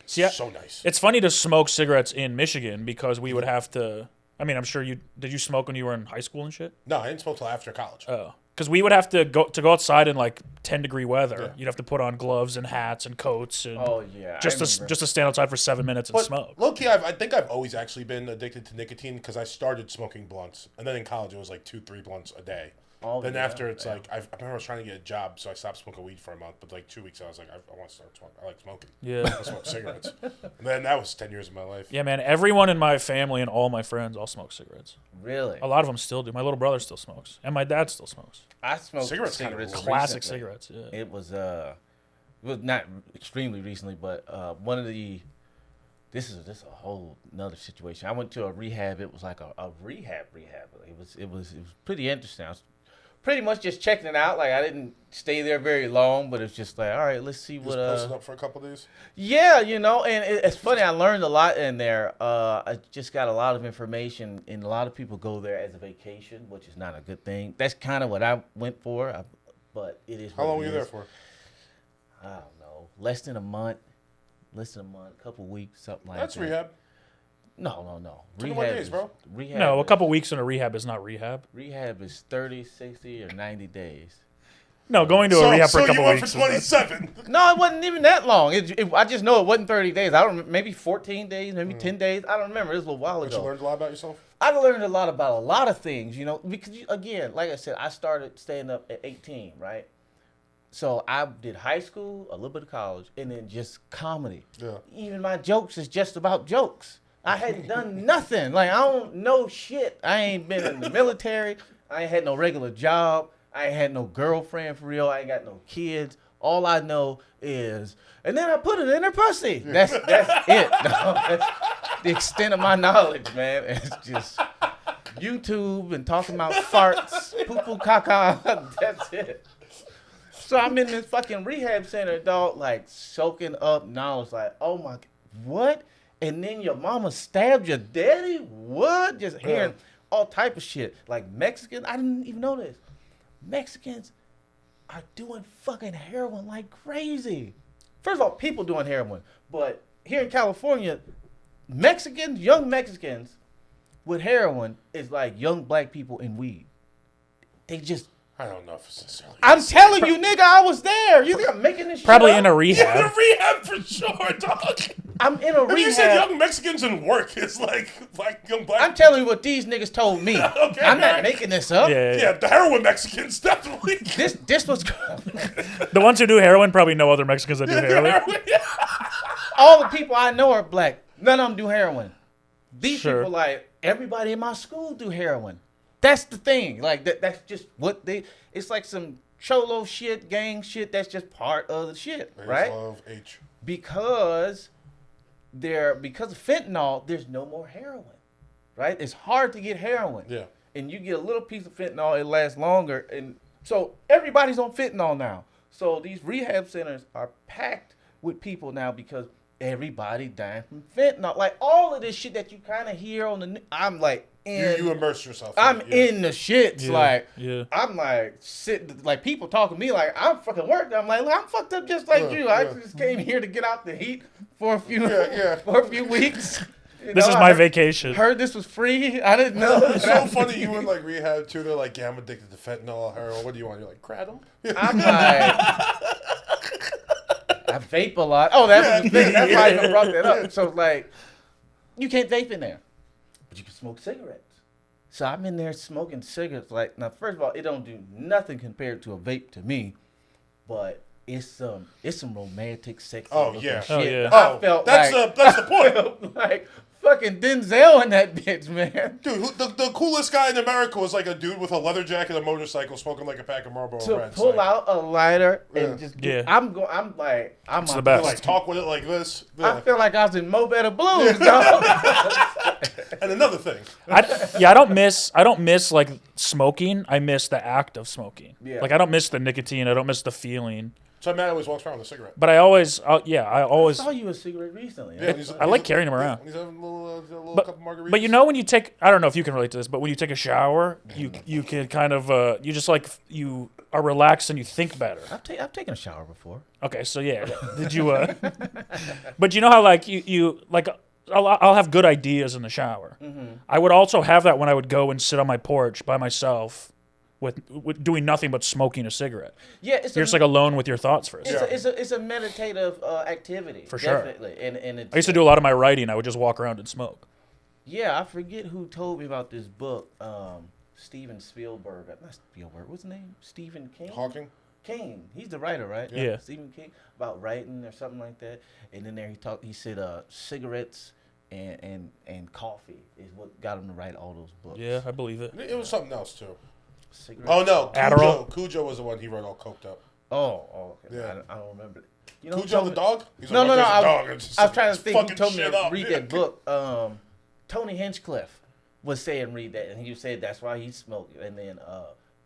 See, So nice. It's funny to smoke cigarettes in Michigan because we would have to. I mean, I'm sure did you smoke when you were in high school and shit? No, I didn't smoke till after college. Oh, because we would have to go outside in like 10-degree weather. Yeah. You'd have to put on gloves and hats and coats and yeah, just to stand outside for 7 minutes and But smoke. low key, I think I've always actually been addicted to nicotine because I started smoking blunts, and then in college it was like 2-3 blunts a day. Oh, Then yeah, after it's yeah. like I remember I was trying to get a job, so I stopped smoking weed for a month. But like 2 weeks, I was like, I want to start smoking. I like smoking. Yeah. I smoke cigarettes, and then that was 10 years of my life. Yeah, man. Everyone in my family and all my friends all smoke cigarettes. Really? A lot of them still do. My little brother still smokes, and my dad still smokes. I smoked Cigarettes kinda cigarettes rule. Classic recently. cigarettes. Yeah. It was not extremely recently, but one of the. This is a whole nother situation. I went to a rehab. It was like a rehab. It was pretty interesting. I was pretty much just checking it out. Like I didn't stay there very long, but it's just like, all right, let's see You what. just posted up for a couple days. Yeah, and it's funny. I learned a lot in there. I just got a lot of information, and a lot of people go there as a vacation, which is not a good thing. That's kind of what I went for, but it is. How what long it were you there is. for? I don't know, less than a month, a couple weeks, something like That's that. rehab. No. 21 days, bro. Rehab. No, a is- couple weeks in a rehab is not rehab. Rehab is 30, 60, or 90 days. No, going to a rehab for a couple you went weeks. for 27. No, it wasn't even that long. I just know it wasn't 30 days. I don't. Maybe 14 days, maybe 10 days. I don't remember. It was a little while But you ago. learned a lot about yourself. I learned a lot about a lot of things, because again, like I said, I started staying up at 18, right? So I did high school, a little bit of college, and then just comedy. Yeah. Even my jokes is just about jokes. I hadn't done nothing. Like I don't know shit. I ain't been in the military. I ain't had no regular job. I ain't had no girlfriend for real. I ain't got no kids. All I know is, and then I put it in her pussy. That's it. No, that's the extent of my knowledge, man. It's just YouTube and talking about farts, poo-poo caca. That's it. So I'm in this fucking rehab center, dog, like soaking up knowledge. Like, oh my, what? And then your mama stabbed your daddy? What? Just hearing all type of shit. Like Mexicans, I didn't even know this. Mexicans are doing fucking heroin like crazy. First of all, people doing heroin. But here in California, young Mexicans with heroin is like young black people in weed. They just... I don't know if it's necessarily. I'm telling you, nigga, I was there. You think I'm making this shit Probably up? in a Yeah, rehab. the rehab for sure, dog. I'm in a If you said rehab. young Mexicans in work, it's like young black. I'm telling you what these niggas told me. Okay, I'm not alright. making this up. Yeah, the heroin Mexicans definitely. This was The ones who do heroin probably know other Mexicans that do heroin. all the people I know are black. None of them do heroin. These Sure. people, like, everybody in my school do heroin. That's the thing. Like, that's just what they. It's like some cholo shit, gang shit. That's just part of the shit, right? Love H. Because of fentanyl, there's no more heroin, right? It's hard to get heroin. Yeah. And you get a little piece of fentanyl, it lasts longer. And so everybody's on fentanyl now. So these rehab centers are packed with people now because everybody dying from fentanyl. Like all of this shit that you kind of hear on the I'm like You immerse yourself. I'm in it, in the shits. Yeah, Like yeah. I'm like sitting like people talking to me like I'm fucking worked. I'm like, I'm fucked up just like you. I just came here to get out the heat for a few for a few weeks. This is my vacation. Heard this was free. I didn't know. It's so funny. You in like rehab too. They're like, yeah, I'm addicted to fentanyl, heroin. What do you want? You're like, kratom. I'm like, I vape a lot. Oh, that was the thing. That's why I even brought that up. So it's like, you can't vape in there, but you can smoke cigarettes. So I'm in there smoking cigarettes. Like, now, first of all, it don't do nothing compared to a vape to me, but it's some romantic, sexy looking shit. Oh, yeah. I felt that's the point. like fucking Denzel in that bitch, man. Dude, the coolest guy in America was like a dude with a leather jacket, a motorcycle, smoking like a pack of Marlboro To Reds. pull like, out a lighter and just Yeah. I'm the on best. like talk with it like this. I feel like I was in Mo Better Blues, dog. And another thing, I don't miss like smoking. I miss the act of smoking. Yeah. Like I don't miss the nicotine. I don't miss the feeling. so Matt always walks around with a cigarette. But I always saw you a cigarette recently. Yeah, I like carrying them around. He's having a little But, couple margaritas. but you know when you take, I don't know if you can relate to this, but when you take a shower, you can kind of you just like you are relaxed and you think better. I've taken a shower before. Okay, so yeah, did you? But you know how like you like I'll have good ideas in the shower. Mm-hmm. I would also have that when I would go and sit on my porch by myself with doing nothing but smoking a cigarette. Yeah, You're just like alone with your thoughts for a second. it's a meditative activity. For sure. Definitely. And it's, I used to do a lot of my writing. I would just walk around and smoke. Yeah, I forget who told me about this book. Steven Spielberg. Not Spielberg. What's his name? Stephen King. Hawking. King. He's the writer, right? Yeah. Stephen King about writing or something like that. And then there he said cigarettes and coffee is what got him to write all those books. Yeah, I believe it. It was something else too. Cigarettes. Oh no, Adderall? Cujo was the one he wrote all coked up. Oh, okay. Yeah. I don't remember. You know, Cujo the dog? He's No, like, no, no. "There's a I dog." was, It's just I was like, trying to it's think. He fucking told me shit to up. read Yeah. that book. Tony Hinchcliffe was saying read that, and he said that's why he smoked. And then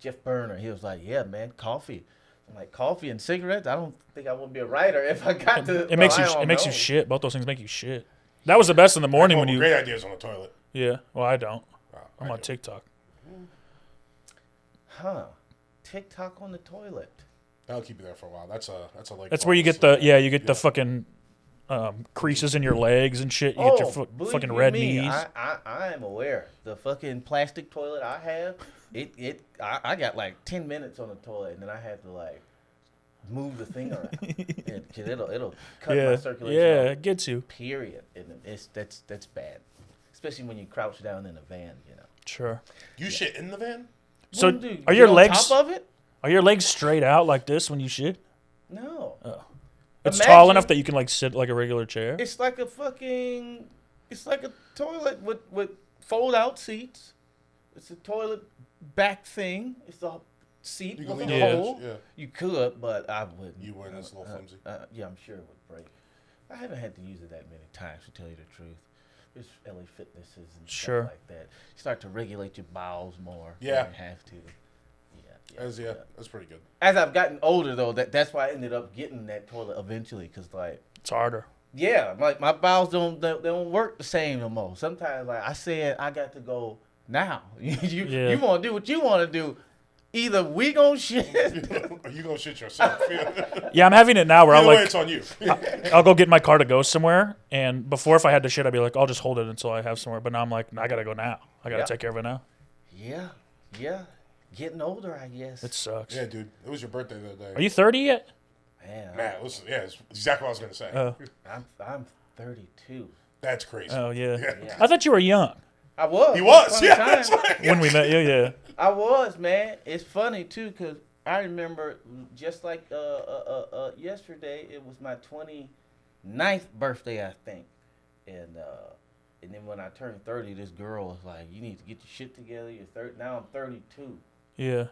Jeff Berner, he was like, yeah, man, coffee. I'm like, coffee and cigarettes? I don't think I would be a writer if I got to. It makes you shit. Both those things make you shit. That was the best in the morning when you. Great ideas on the toilet. Yeah. Well, I don't. I'm I on do. TikTok. Huh. TikTok on the toilet. That'll keep you there for a while. That's a like. That's where you get the fucking creases in your legs and shit. You get your believe fucking you red me, knees. I am aware. The fucking plastic toilet I have, I got like 10 minutes on the toilet, and then I have to like move the thing around. Because it'll cut my circulation. Yeah, off, it gets you. period. And that's bad. Especially when you crouch down in a van, you know. Sure. You shit in the van? So What do you do? are Get your on legs top of it? are your legs straight out like this when you shit? No. It's Imagine- tall enough that you can like sit like a regular chair. It's like a toilet with fold out seats. It's a toilet back thing. It's a seat You can with lean a on the hole. edge, yeah. You could, but I wouldn't. You wouldn't, it's a little flimsy. Yeah, I'm sure it would break. I haven't had to use it that many times, to tell you the truth. There's LA Fitnesses and Sure. stuff like that. You start to regulate your bowels more. Yeah. When you have to. Yeah. That's pretty good. As I've gotten older, though, that's why I ended up getting that toilet eventually, because like. It's harder. Yeah, like my bowels don't work the same no more. Sometimes, like I said, I got to go now. You want to do what you want to do. Either we gonna shit. Or you gonna shit yourself. Yeah, I'm having it now where Either I'll way, like it's on you. I'll go get in my car to go somewhere, and before if I had to shit, I'd be like, I'll just hold it until I have somewhere. But now I'm like, I gotta go now. I gotta Yep. take care of it now. Yeah. Getting older, I guess. It sucks. Yeah, dude. It was your birthday the other day. Are you 30 yet? Man, Matt, listen, yeah, it's exactly what I was gonna say. I'm 32. That's crazy. Oh yeah. Yeah. I thought you were young I was. He was. Funny Yeah. time. That's right. when we met you. Yeah. I was, man. It's funny too, cause I remember just like yesterday. It was my 29th birthday, I think, and then when I turned 30, this girl was like, "You need to get your shit together. You're 30. Now I'm 32. Yeah.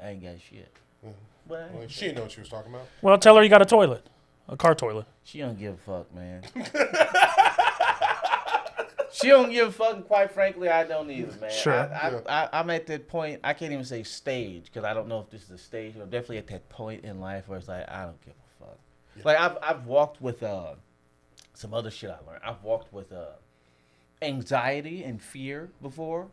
I ain't got shit." Mhm. But Well, she didn't know what she was talking about. Well, tell her you got a toilet, a car toilet. she don't give a fuck, man. She don't give a fuck, and quite frankly, I don't either, man. Sure. I'm at that point, I can't even say stage, because I don't know if this is a stage, but I'm definitely at that point in life where it's like, I don't give a fuck. Yeah. Like, I've walked with some other shit I learned. I've walked with anxiety and fear before,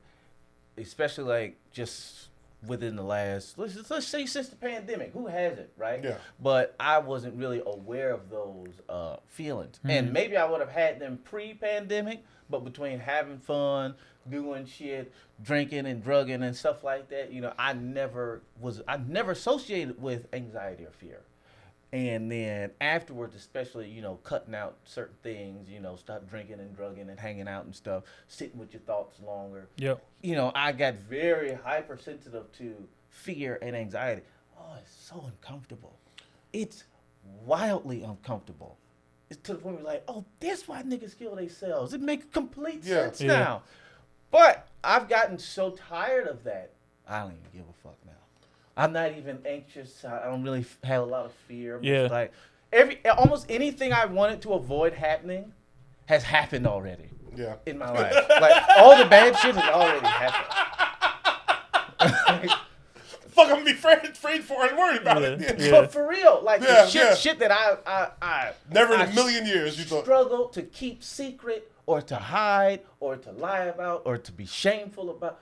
especially, like, just within the last, let's say since the pandemic. Who hasn't, right? Yeah. But I wasn't really aware of those feelings. And maybe I would have had them pre-pandemic, but between having fun, doing shit, drinking and drugging and stuff like that, you know, I never associated with anxiety or fear. And then afterwards, especially, you know, cutting out certain things, you know, stop drinking and drugging and hanging out and stuff, sitting with your thoughts longer. Yep. You know, I got very hypersensitive to fear and anxiety. Oh, it's so uncomfortable. It's wildly uncomfortable. It's to the point where like, oh, that's why niggas kill themselves. It makes complete sense Yeah. now. But I've gotten so tired of that, I don't even give a fuck now. I'm not even anxious. I don't really have a lot of fear. I'm just like almost anything I wanted to avoid happening has happened already. Yeah. In my life. Like, all the bad shit has already happened. Fuck, I'm gonna be afraid for and worried about it. Yeah. But for real, like, Yeah, the shit that I Never in I a million years you thought. struggle to keep secret or to hide or to lie about or to be shameful about.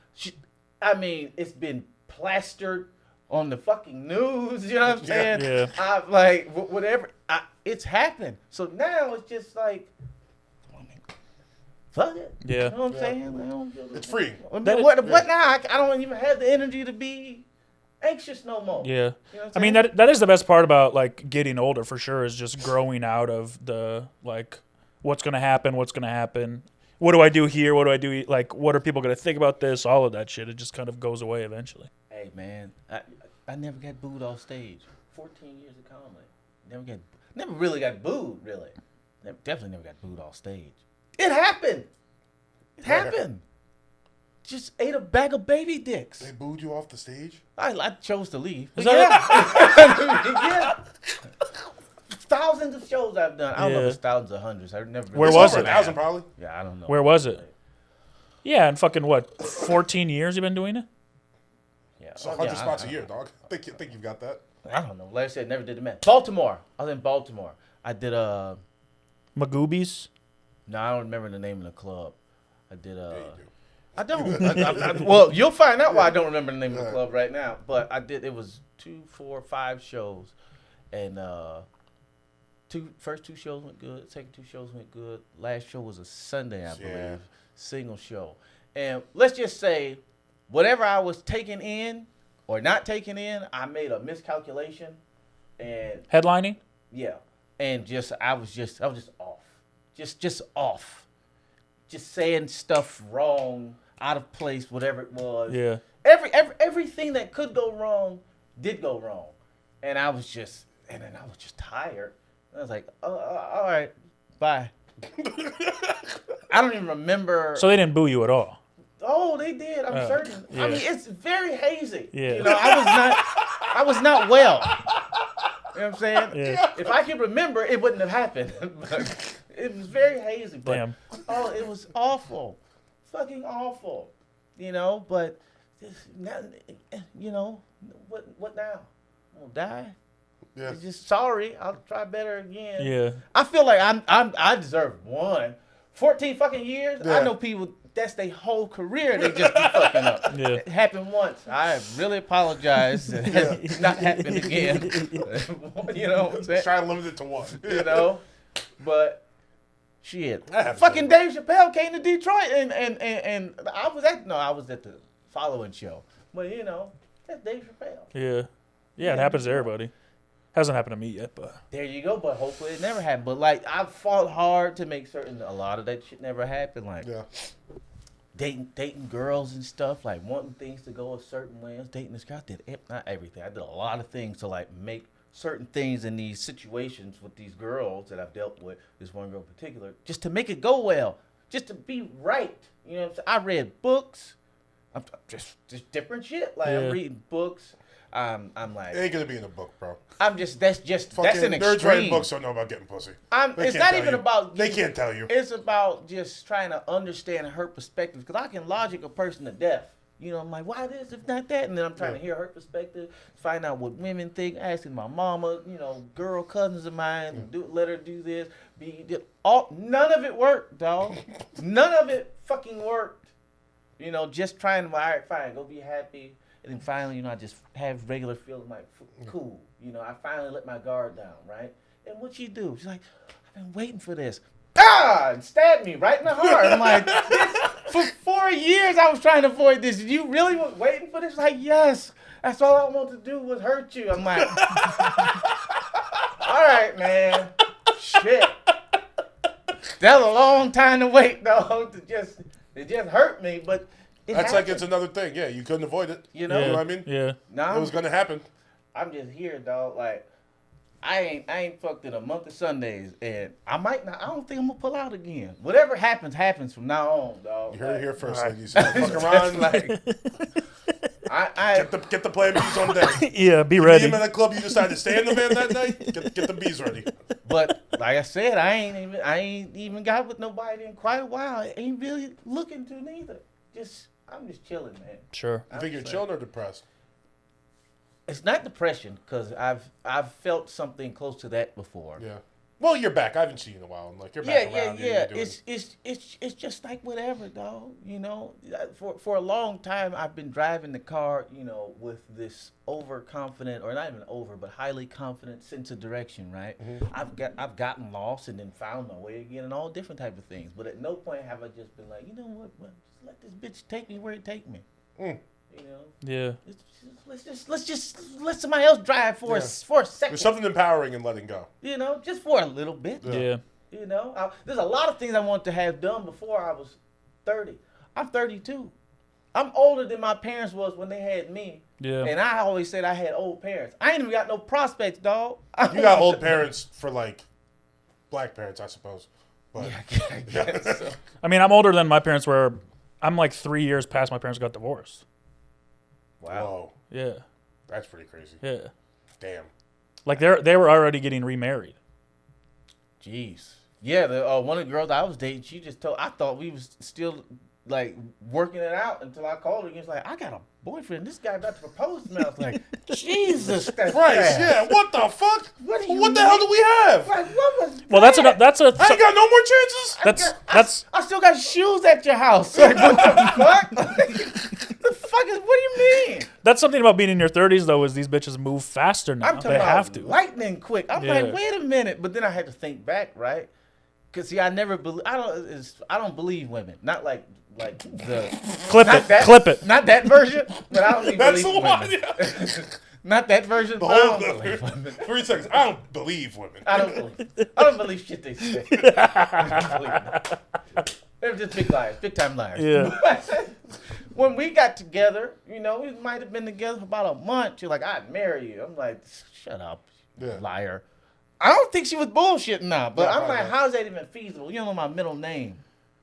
I mean, it's been plastered on the fucking news, you know what I'm saying? Yeah. I like whatever. It's happened. So now it's just like, fuck it. Yeah. You know what I'm saying? I don't give a- It's free. I mean, That is- what now? I don't even have the energy to be anxious no more. Yeah. You know what I mean, saying? that is the best part about, like, getting older, for sure, is just growing out of the, like, what's going to happen, what do I do here, what do I do, like, what are people going to think about this, all of that shit. It just kind of goes away eventually. Hey man, I never got booed off stage. 14 years of comedy. Never really got booed, really. Definitely never got booed off stage. It happened. It happened. Just ate a bag of baby dicks. They booed you off the stage? I chose to leave. But that yeah. Thousands of shows I've done. I don't know if Yeah. it's thousands or hundreds. I've never. Where really was Over it? 1,000 probably. Yeah, I don't know. Where was it? Yeah, and fucking, what, 14 years you've been doing it? Yeah, It's 100 spots a year, dog. I think you've got that. I don't know. Like I said, never did the math. Baltimore. I was in Baltimore. I did Magoobies? No, I don't remember the name of the club. I did Yeah, you do. I don't. Well, you'll find out why I don't remember the name of the club right now. But I did. It was 2, 4, 5 shows, and first 2 shows went good. Second 2 shows went good. Last show was a Sunday, I believe, Yeah. single show. And let's just say, whatever I was taking in or not taking in, I made a miscalculation, and Headlining? yeah, and I was just off, just off, just saying stuff wrong, out of place, whatever it was. Yeah. Everything that could go wrong did go wrong, and then I was just tired. I was like, oh, all right, bye. I don't even remember. So they didn't boo you at all? Oh, they did. I'm certain. yeah. I mean, it's very hazy. Yeah. You know, I was not well. You know what I'm saying? Yeah. If I could remember, it wouldn't have happened. But it was very hazy. But, Damn. oh, it was awful. Fucking awful. You know, but, you know, what now? I'm going to die? Yeah. It's just sorry. I'll try better again. Yeah. I feel like I deserve one. 14 fucking years? Yeah. I know people, that's their whole career they just be fucking up. Yeah. It happened once. I really apologize. It has not happened again. You know what I'm saying? Try to limit it to one. You know? But shit. I have Fucking some. Dave Chappelle came to Detroit and I was at the following show. But you know, that's Dave Chappelle. Yeah. Yeah, it happens to everybody. Hasn't happened to me yet, but There you go, but hopefully it never happened. But like I've fought hard to make certain a lot of that shit never happened. Like dating girls and stuff, like wanting things to go a certain way. I was dating this girl. I did not everything. I did a lot of things to like make certain things in these situations with these girls that I've dealt with. This one girl in particular, just to make it go well, just to be right. You know what I'm saying? I read books. I'm just different shit. Like I'm reading books. I'm like, it ain't gonna be in a book, bro. that's an extreme. Nerds writing books don't know about getting pussy. It's not even about. They can't tell you. It's about just trying to understand her perspective. Because I can logic a person to death. You know, I'm like, why this, if not that? And then I'm trying to hear her perspective, find out what women think, asking my mama, you know, girl cousins of mine, let her do this. None of it worked, dog. None of it fucking worked. You know, just trying to, all right, fine, go be happy. And then finally, you know, I just have regular feeling like, cool. You know, I finally let my guard down, right? And what she do? She's like, I've been waiting for this. Ah! And stabbed me right in the heart. I'm like, for 4 years I was trying to avoid this. You really was waiting for this? Like, yes. That's all I wanted to do was hurt you. I'm like, all right, man. Shit. That was a long time to wait, though, it just hurt me, but that's like it's another thing. Yeah, you couldn't avoid it. You know? You know what I mean? Yeah. It was gonna happen. I'm just here, dog. Like, I ain't fucked in a month of Sundays, and I might not. I don't think I'm gonna pull out again. Whatever happens from now on, dog. You heard it here first, ladies. Fuck around. Like, get the plan B's on deck. Yeah, be ready. You in that club, you decide to stay in the van that night. Get the B's ready. But like I said, I ain't even got with nobody in quite a while. I ain't really looking to neither. I'm just chilling, man. Sure. You think you're chilling or depressed? It's not depression, because I've felt something close to that before. Yeah. Well, you're back. I haven't seen you in a while. And like you're back around. Yeah. It's just like whatever, dog. You know, for a long time I've been driving the car, you know, with this overconfident, or not even over, but highly confident sense of direction, right? Mm-hmm. I've gotten lost and then found my way again, and all different type of things. But at no point have I just been like, you know what, just let this bitch take me where it take me. You know? Yeah. Let's just let somebody else drive for a second. There's something empowering in letting go. You know, just for a little bit. Yeah. You know, there's a lot of things I wanted to have done before I was 30. I'm 32. I'm older than my parents was when they had me. Yeah. And I always said I had old parents. I ain't even got no prospects, dog. You got old parents for like black parents, I suppose. But I guess so. I mean, I'm older than my parents were. I'm like 3 years past my parents got divorced. Wow. Whoa. Yeah. That's pretty crazy. Yeah. Damn. Like they were already getting remarried. Jeez. Yeah, one of the girls I was dating, she just I thought we was still like working it out until I called her and was like, I got a boyfriend. This guy about to propose to me. I was like, Jesus, that's Christ, yeah. What the fuck? What the hell do we have? Like, what was Well, that? that's a. I ain't got no more chances. I still got shoes at your house. Like, what the fuck? The fuck is? What do you mean? That's something about being in your 30s though, is these bitches move faster now. I'm talking They about have to. lightning quick. I'm Yeah. like, wait a minute. But then I had to think back, right? Because see, I don't believe women. Not like the Clip it. Not that version, but I don't even That's believe the one. women. Yeah. Not that version. The But I whole don't believe women. 3 seconds. I don't believe women. I don't believe shit they say. I don't believe them. They're just big liars, big time liars. Yeah. When we got together, you know, we might have been together for about a month. You're like, I'd marry you. I'm like, shut up, liar. I don't think she was bullshitting now, but I'm like, how's that even feasible? You don't know my middle name.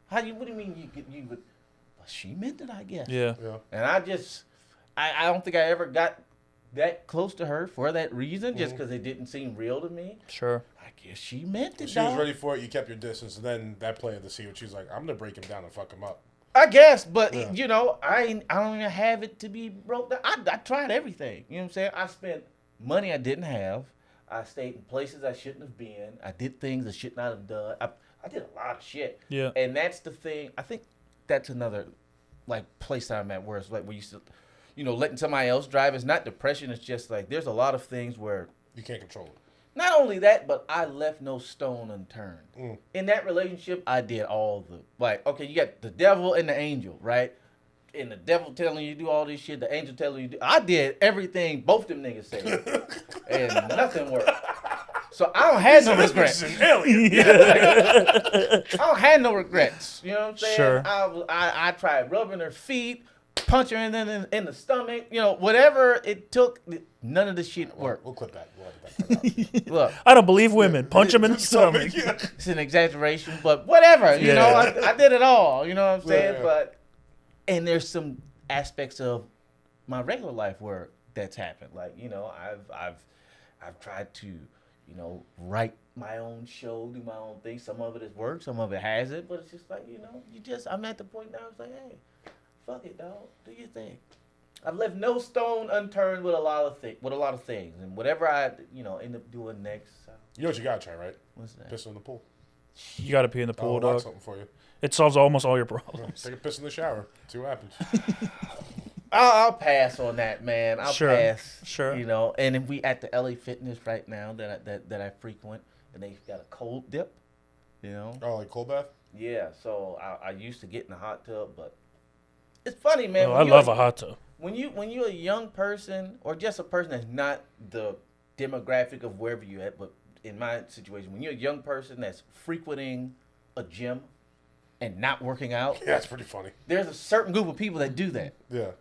What do you mean you would? Well, she meant it, I guess. Yeah. And I don't think I ever got that close to her for that reason, just because it didn't seem real to me. Sure. I guess she meant it. She was ready for it. You kept your distance, and then that planted the seed. She's like, I'm gonna break him down and fuck him up. I guess, but you know, I don't even have it to be broke down. I tried everything. You know what I'm saying? I spent money I didn't have. I stayed in places I shouldn't have been. I did things I should not have done. I did a lot of shit. Yeah. And that's the thing. I think that's another like place I'm at where it's like we used to, you know, letting somebody else drive. It's not depression. It's just like there's a lot of things where you can't control it. Not only that, but I left no stone unturned. In that relationship, I did all the, like, okay, you got the devil and the angel, right? and the devil telling you to do all this shit, the angel telling you to do. I did everything both them niggas said, and nothing worked. So I don't have no regrets. An alien. I don't have no regrets. You know what I'm saying? Sure. I tried rubbing her feet, punch her in the stomach. You know, whatever it took, none of the shit worked. We'll clip that. We'll edit that. Look, I don't believe women. Punch them in the stomach. Yeah. it's an exaggeration, but whatever. You Yeah. know, I did it all. You know what I'm saying? Yeah. But and there's some aspects of my regular life where that's happened. Like, you know, I've tried to, you know, write my own show, do my own thing. Some of it has worked, some of it hasn't. But it's just like, you know, I'm at the point now. It's like, hey, fuck it, dog. Do your thing. I've left no stone unturned with a lot of things, and whatever I, you know, end up doing next. You know what you gotta try, right? What's that? Piss in the pool. You got to pee in the pool, I'll lock dog. something for you. It solves almost all your problems. Take a piss in the shower. See what happens. I'll pass on that, man. I'll Sure, pass. sure. You know, and if we at the LA Fitness right now that I frequent, and they've got a cold dip. You know. Oh, like cold bath? Yeah. So I used to get in the hot tub, but it's funny, man. Oh, when I you're love a hot tub. When you're a young person, or just a person that's not the demographic of wherever you're at, but in my situation, when you're a young person that's frequenting a gym and not working out, Yeah, it's pretty funny. there's a certain group of people that do that. Yeah.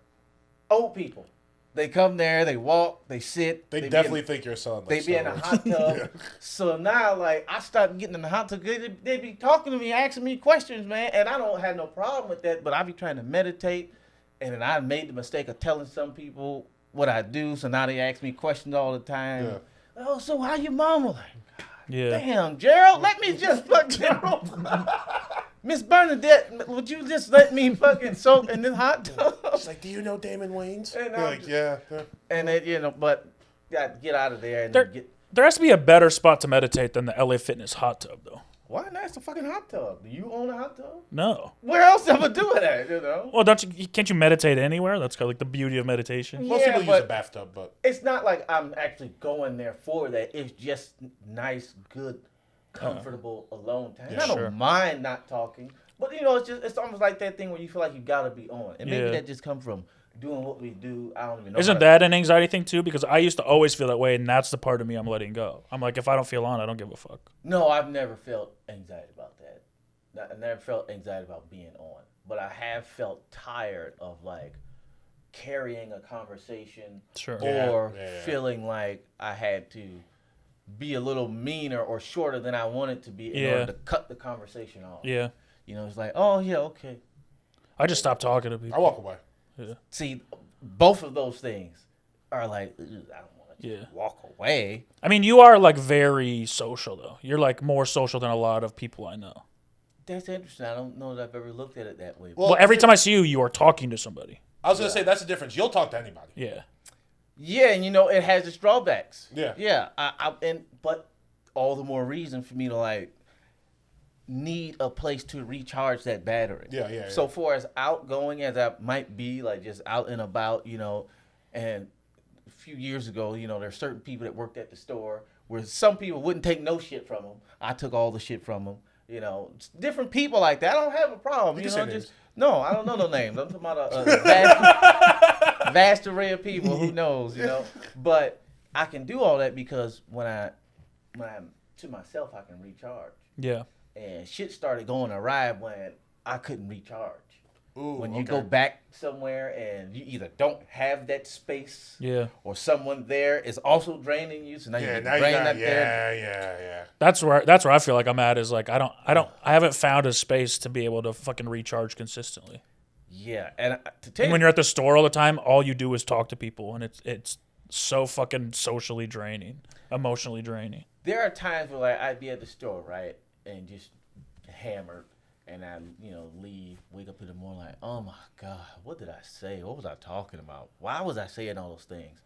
Old people. They come there, they walk, they sit. They be definitely in- think you're selling They like be in a steroids. hot tub. Yeah. So now, like, I start getting in the hot tub. They be talking to me, asking me questions, man. And I don't have no problem with that, but I be trying to meditate. And then I made the mistake of telling some people what I do. So now they ask me questions all the time. Yeah. Oh, so how your mama? Like, Yeah. damn, Gerald, let me just fucking... Miss Bernadette, would you just let me fucking soak in this hot tub? It's like, do you know Damon Wayans? And You're I'm like, just- yeah. And then, you know, but got to get out of there and There- get... There has to be a better spot to meditate than the LA Fitness hot tub, though. Why not? It's a fucking hot tub. Do you own a hot tub? No. Where else ever do it at, you know? Well, can't you meditate anywhere? That's kind of like the beauty of meditation. Most Yeah, people use but- a bathtub, but It's not like I'm actually going there for that. It's just nice, good, comfortable alone time. Yeah, I don't sure. mind not talking. But, you know, it's almost like that thing where you feel like you got to be on. And maybe Yeah. that just comes from doing what we do. I don't even know. Isn't how that an anxiety thing too? Because I used to always feel that way, and that's the part of me I'm letting go. I'm like, if I don't feel on, I don't give a fuck. No, I've never felt anxiety about that. I never felt anxiety about being on. But I have felt tired of, like, carrying a conversation Sure. or Yeah. feeling like I had to be a little meaner or shorter than I wanted to be in Yeah. order to cut the conversation off. Yeah. You know, it's like, oh, yeah, okay. I just stopped talking to people. I walk away. See, both of those things are like, "Ugh, I don't want to Yeah. walk away. I mean, you are like very social though. You're like more social than a lot of people I know. That's interesting. I don't know that I've ever looked at it that way. Well, every time I see you, you are talking to somebody. I was gonna say that's the difference. You'll talk to anybody. Yeah. Yeah, and you know, it has its drawbacks. Yeah. Yeah. But all the more reason for me to like need a place to recharge that battery. Yeah. So far as outgoing as I might be, like just out and about, you know, and a few years ago, you know, there's certain people that worked at the store where some people wouldn't take no shit from them. I took all the shit from them. You know, different people like that. I don't have a problem. You You can know, say just names. no, I don't know no names. I'm talking about a vast array of people. Who knows? You know, but I can do all that because when I'm to myself, I can recharge. Yeah. And shit started going awry when I couldn't recharge. Ooh, When you okay. go back somewhere and you either don't have that space, Yeah. or someone there is also draining you, so now you Yeah, get now you drained got, up there. yeah. That's where I feel like I'm at is like I haven't found a space to be able to fucking recharge consistently. Yeah, and to tell And you, when you're at the store all the time, all you do is talk to people, and it's so fucking socially draining, emotionally draining. there are times where like I'd be at the store, right, and just hammered, and I, you know, leave, wake up in the morning like, oh my God, what did I say? What was I talking about? Why was I saying all those things?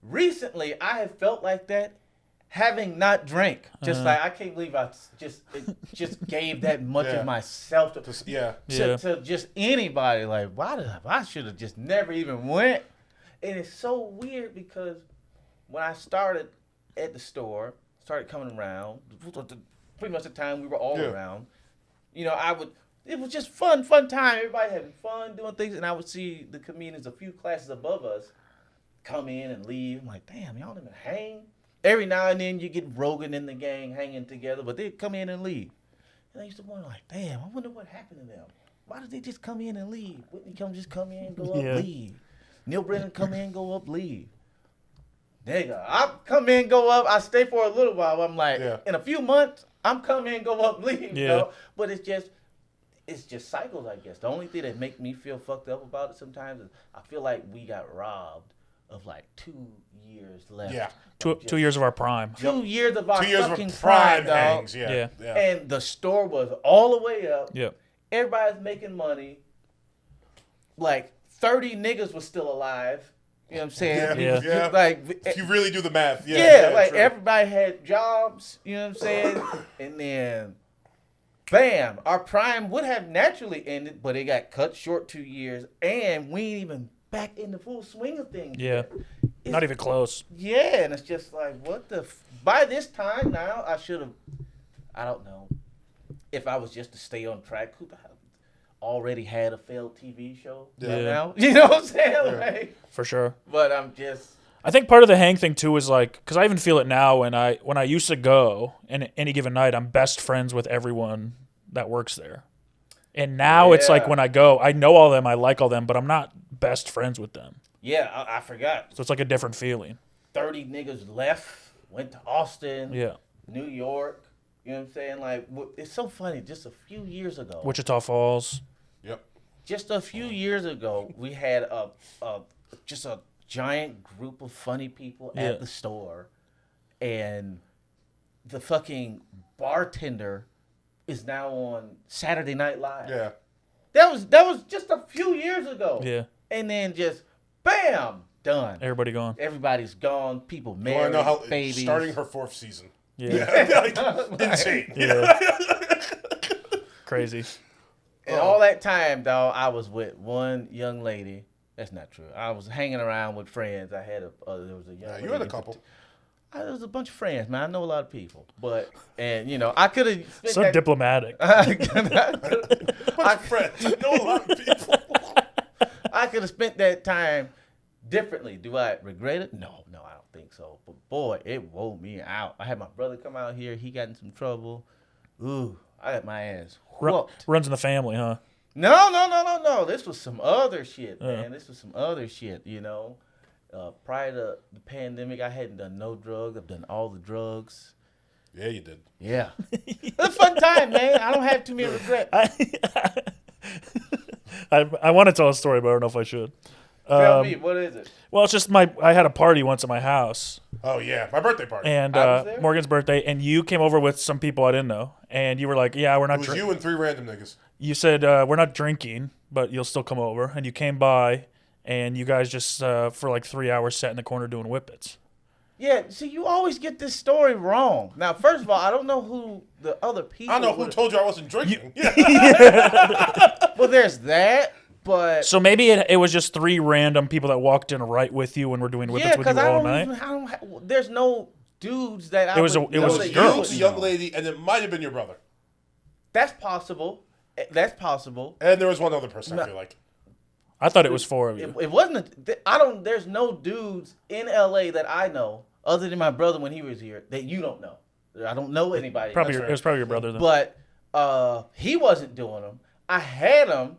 Recently, I have felt like that, having not drank. Just like I can't believe I just gave that much Yeah. of myself to, Yeah. to just anybody. Like, I should have just never even went. And it's so weird because when I started at the store, started coming around, pretty much the time we were all Yeah. around, you know, I would it was just fun time. Everybody having fun, doing things. And I would see the comedians a few classes above us come in and leave. I'm like, damn, y'all didn't even hang. Every now and then you get Rogan in the gang hanging together, but they'd come in and leave. And I used to wonder, like, damn, I wonder what happened to them. Why did they just come in and leave? Whitney just come in, go up, leave. Neil Brennan come in, go up, leave. Nigga, I come in, go up, I stay for a little while. I'm like, in a few months, I'm come in, go up, leave. You know? But it's just cycles, I guess. The only thing that make me feel fucked up about it sometimes is I feel like we got robbed of like 2 years left. Yeah. 2 years of our prime. 2 years of our 2 years fucking of prime dog. hangs. Yeah. And the store was all the way up. Yep. Everybody's making money. Like 30 niggas was still alive. You know what I'm saying? Yeah. Like, if you really do the math. Like true. Everybody had jobs. You know what I'm saying? And then, bam, our prime would have naturally ended, but it got cut short 2 years, and we ain't even back in the full swing of things. Yeah. Not even close. Yeah, and it's just like, what the... By this time now, I should have... I don't know. If I was just to stay on track, who the hell already had a failed TV show now? You know what I'm saying? Yeah. Like, for sure. But I'm just... I think part of the hang thing too is like, because I even feel it now when I used to go, and any given night, I'm best friends with everyone that works there. And now it's like when I go, I know all them, I like all them, but I'm not best friends with them. Yeah, I forgot. So it's like a different feeling. 30 niggas left, went to Austin, New York. You know what I'm saying? Like, it's so funny. Just a few years ago. Wichita Falls. Yep. Just a few years ago, we had just a giant group of funny people at the store. And the fucking bartender is now on Saturday Night Live. Yeah. That was just a few years ago. Yeah. And then just, bam, done. Everybody gone. Everybody's gone. People married, I know how babies. starting her 4th season. Yeah. Insane. Yeah. Crazy. And all that time, dog, I was with one young lady. That's not true. I was hanging around with friends. I had there was a young lady. You had a couple. There was a bunch of friends, man. I know a lot of people. And you know, I could have... So diplomatic. Bunch of friends. I know a lot of people. I could have spent that time differently. Do I regret it? No, I don't think so. But boy, it wore me out. I had my brother come out here. He got in some trouble. Ooh, I got my ass whooped. Runs in the family, huh? No. This was some other shit, man. This was some other shit, you know. Prior to the pandemic, I hadn't done no drugs. I've done all the drugs. Yeah, you did. Yeah. It was a fun time, man. I don't have too many regrets. I want to tell a story, but I don't know if I should. Tell me, what is it? Well, it's just I had a party once at my house. Oh, yeah. My birthday party. And I was there? Morgan's birthday, and you came over with some people I didn't know. And you were like, yeah, we're not It was you and 3 random niggas. You said, we're not drinking, but you'll still come over. And you came by, and you guys just, for like 3 hours, sat in the corner doing whippets. Yeah, see, you always get this story wrong. Now, first of all, I don't know who the other people... I don't know who told you I wasn't drinking. Well, there's that, but... So maybe it was just 3 random people that walked in right with you when we're doing whippets with you all night? There's no dudes that I It was would a know that girl. you would A young know. lady, and it might have been your brother. That's possible. That's possible. And there was one other person, I feel like. I thought it was 4 of you. It wasn't... There's no dudes in L.A. that I know, other than my brother when he was here, that you don't know. I don't know anybody. It was probably your brother then. But he wasn't doing them. I had them,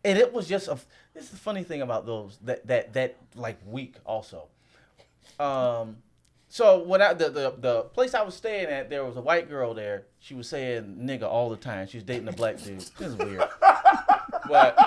and it was just this is the funny thing about those that like week also. So when the place I was staying at, there was a white girl there. She was saying nigga all the time. She was dating a black dude. This is weird. But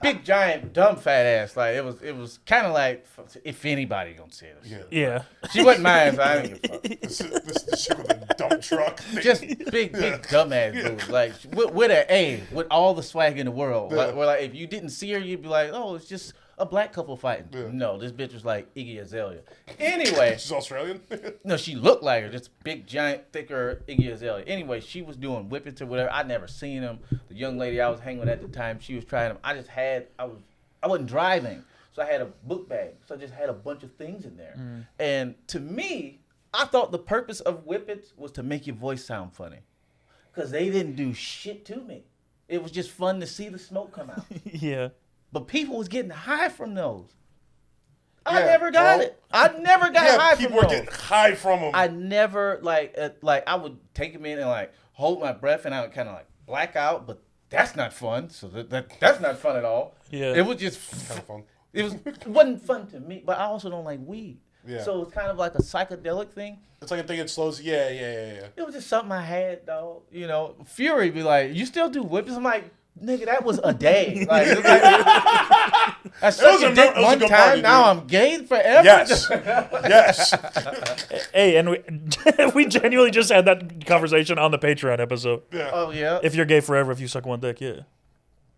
big giant dumb fat ass. Like it was kind of like if anybody gonna say this. Yeah. She wasn't mine, so I didn't give a fuck. This shit with a dump truck. Just big dumbass dude. Like with all the swag in the world. Yeah. Where like if you didn't see her, you'd be like, oh, it's just a black couple fighting. Yeah. No, this bitch was like Iggy Azalea. Anyway. She's Australian? No, she looked like her. Just big, giant, thicker Iggy Azalea. Anyway, she was doing whippets or whatever. I'd never seen them. The young lady I was hanging with at the time, she was trying them. I wasn't driving. So I had a book bag. So I just had a bunch of things in there. Mm. And to me, I thought the purpose of whippets was to make your voice sound funny. Because they didn't do shit to me. It was just fun to see the smoke come out. Yeah. But people was getting high from those. I Yeah, never got bro. it. I never got high from people were those. getting high from them. I never like I would take them in and like hold my breath and I would kind of like black out, but that's not fun. So that's not fun at all. Yeah. It was just Kind of fun. it wasn't fun to me, but I also don't like weed. Yeah. So it's kind of like a psychedelic thing. It's like a thing that slows. Yeah. It was just something I had, dog. You know, Fury be like, "You still do whips?" I'm like, "Nigga, that was a day." Like, I sucked your dick one good time. party, Now dude. I'm gay forever. Yes. Yes. Hey, and we genuinely just had that conversation on the Patreon episode. Yeah. Oh yeah. If you're gay forever, if you suck one dick, yeah.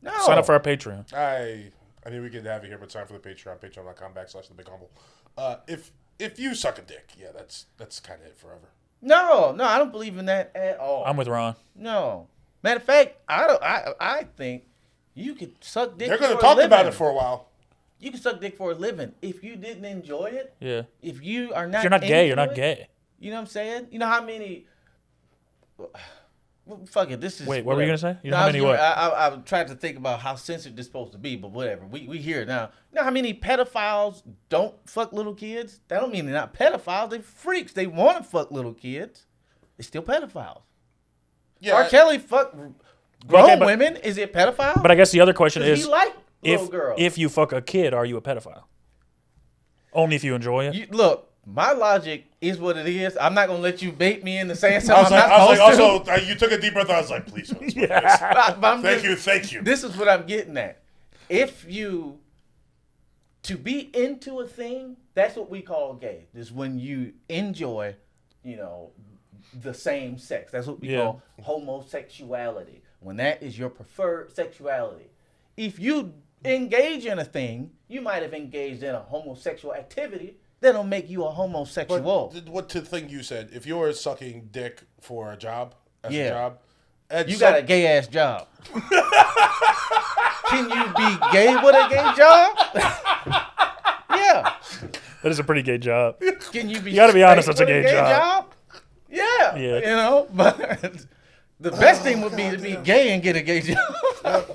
No. Sign up for our Patreon. I knew we could have it here, but sign for the Patreon. Patreon.com/thebigHumble. If you suck a dick, yeah, that's kind of it forever. No, I don't believe in that at all. I'm with Ron. No. Matter of fact, I think you could suck dick. They're going for to talk a about living. it for a while. You can suck dick for a living. If you didn't enjoy it, Yeah. if you are not, If you're not gay, you're into not it, gay. You know what I'm saying? You know how many? Well, fuck it. This is. Wait, what were you gonna say? You know No, how many what? I tried to think about how sensitive this is supposed to be, but whatever. We hear it now. You know how many pedophiles don't fuck little kids? That don't mean they're not pedophiles. They're freaks. They want to fuck little kids. They're still pedophiles. Yeah. R. Kelly fuck grown Okay, but- women. Is it pedophile? But I guess the other question Does is, he like little girls? if you fuck a kid, are you a pedophile? Only if you enjoy it. Look, my logic is what it is. I'm not gonna let you bait me into saying I something was I'm like, not supposed to. also, you took a deep breath. I was like, please. But I'm Thank just- you. This is what I'm getting at. If you to be into a thing, that's what we call gay. Is when you enjoy, the same sex. That's what we call homosexuality. When that is your preferred sexuality. If you engage in a thing, you might have engaged in a homosexual activity. That'll make you a homosexual. But what to think you said? If you're sucking dick for a job, as Yeah. a job, and You got a gay ass job. Can you be gay with a gay job? Yeah. That is a pretty gay job. Can you be? You gotta be honest, straight that's a with gay job. Yeah. Yeah. But the best thing would be to be gay and get a gay job.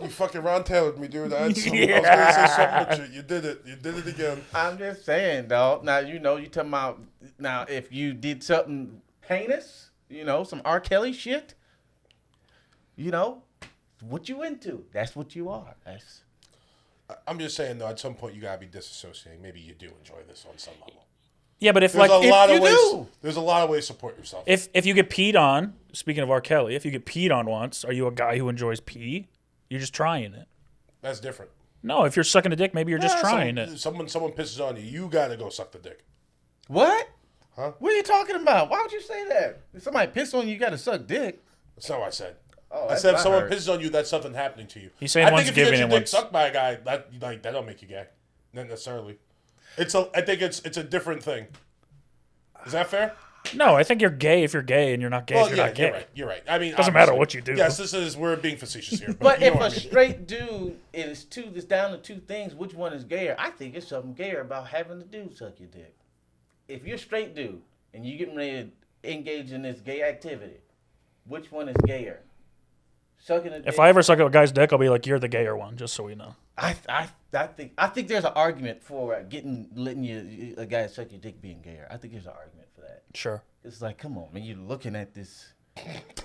you fucking Ron Tailored me, dude. I was gonna say something, but you did it. You did it again. I'm just saying, dog. Now you talking about now if you did something heinous, some R. Kelly shit. What you into? That's what you are. That's. I'm just saying though. At some point, you gotta be disassociating. Maybe you do enjoy this on some level. Yeah, but if There's like a lot you of ways. do. There's a lot of ways to support yourself. if you get peed on, speaking of R. Kelly, if you get peed on once, are you a guy who enjoys pee? You're just trying it. That's different. No, if you're sucking a dick, maybe you're just trying it. Someone pisses on you. You gotta go suck the dick. What? Huh? What are you talking about? Why would you say that? If somebody piss on you, you got to suck dick. That's not what I said. Oh, I that's said if what I someone heard. pisses on you, that's something happening to you. He's saying I one's think if you giving get and your dick one's- sucked by a guy, that don't make you gay. Not necessarily. I think it's a different thing. Is that fair? No, I think you're gay if you're gay, and you're not gay if you're not gay. You're right. I mean, Doesn't matter obviously. what you do. Yes, we're being facetious here. But you if know a what I mean. straight dude it's down to two things, which one is gayer? I think it's something gayer about having the dude suck your dick. If you're a straight dude and you getting ready to engage in this gay activity, which one is gayer? Sucking a dick. If I ever suck a guy's dick, I'll be like, "You're the gayer one," just so we know. I think there's an argument for letting a guy suck your dick being gayer. I think there's an argument for that. Sure. It's like, come on, man, you're looking at this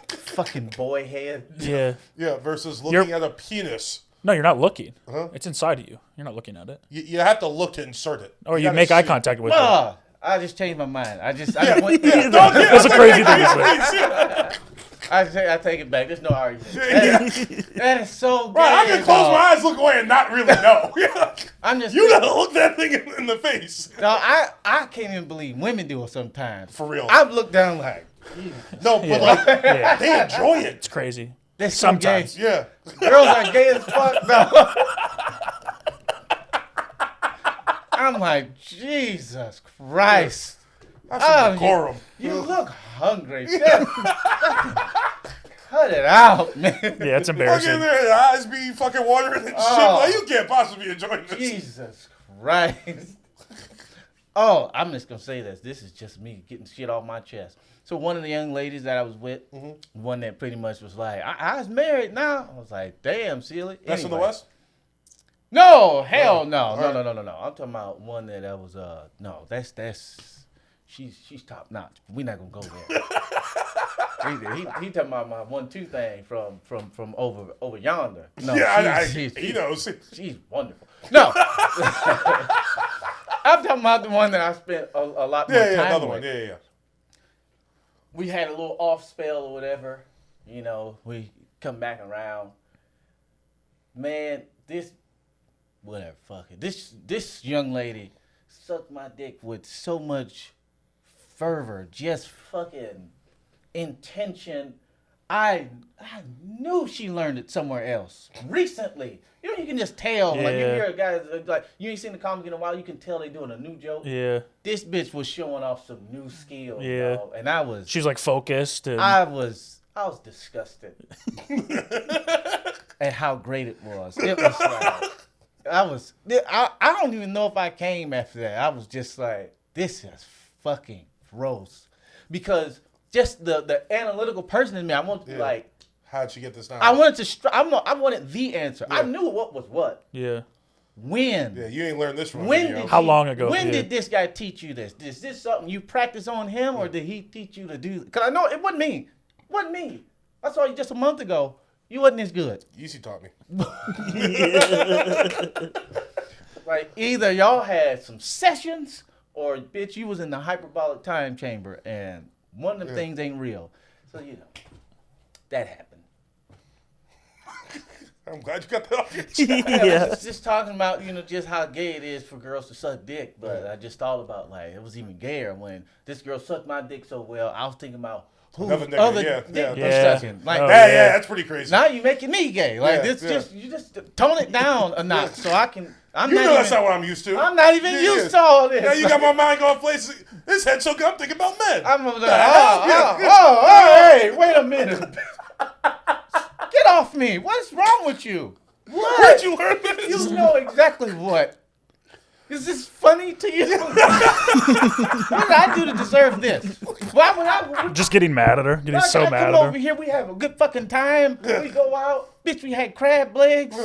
fucking boy head. Yeah. Yeah, versus looking at a penis. No, you're not looking. Huh? It's inside of you. You're not looking at it. You have to look to insert it. Or you gotta make eye see. contact with it. No, I just changed my mind. I just went. That's a crazy thing to say. I take it back. There's no argument. That is so gay. Right, I can close my eyes, look away, and not really know. I'm just. You gotta look that thing in the face. No, I can't even believe women do it sometimes. For real. I've looked down like. No, but Yeah. like Yeah. they enjoy it. It's crazy. That's so Sometimes. gay. Yeah. Girls are gay as fuck though. I'm like, Jesus Christ. That's some decorum. You look hungry. Cut it out, man. Yeah, it's Fucking embarrassing. their eyes be fucking watering and shit. Oh. Like, you can't possibly be enjoying this. Jesus Christ. Oh, I'm just gonna say this. This is just me getting shit off my chest. So one of the young ladies that I was with, one that pretty much was like, I was married now. I was like, damn, silly. That's in the Anyway. West? No, hell Right. no, All no, right. no, no, no, no. I'm talking about one that was no, that's she's top notch. We're not gonna go there. he talking about my 1-2 thing from over yonder. No, Yeah, he knows. she's wonderful. No, I'm talking about the one that I spent a lot more Yeah, time another with. one. Yeah. We had a little off spell or whatever. You know, we come back around. Man, whatever, fuck it. This young lady sucked my dick with so much fervor, just fucking intention. I knew she learned it somewhere else recently. You know, you can just tell. Like you Yeah. hear a guy like you ain't seen the comic in a while. You can tell they doing a new joke. Yeah. This bitch was showing off some new skills. Yeah. Bro, and I was She's like focused. And I was disgusted at how great it was. It was like I don't even know if I came after that. I was just like, this is fucking gross. Because just the analytical person in me, I wanted to be like, How'd she get this down? I wanted the answer. I knew what was what. yeah. When? Yeah, you ain't learned this from When video. did How long ago? When Yeah. did this guy teach you this? Is this something you practice on him, or did he teach you to do? Because I know it wasn't me. It wasn't me. I saw you just a month ago. You wasn't as good. Easy taught me. Like either y'all had some sessions, or bitch, you was in the hyperbolic time chamber, and one of them things ain't real. So you know that happened. I'm glad you got that off your chest. Yeah, just talking about, you know, just how gay it is for girls to suck dick. But I just thought about, like, it was even gayer when this girl sucked my dick so well. I was thinking about who's Another nigga, other yeah, dick yeah. was Yeah. sucking. Like, Oh, Yeah, yeah. that's pretty crazy. now you making me gay. Like, Yeah, this yeah. you just tone it down a notch so I can. I'm You not know that's even, not what I'm used to. I'm not even Yeah, used yeah. to all this. Now you got my mind going places. This head's so good, I'm thinking about men. I'm over there. hell? Hey, wait a minute. Get off me. What's wrong with you? Where'd you learn this? You know exactly what. Is this funny to you? What did I do to deserve this? Why would I? Just getting mad at her. Getting so I mad come at over her. here, we have a good fucking time. We go out. Bitch, we had crab legs,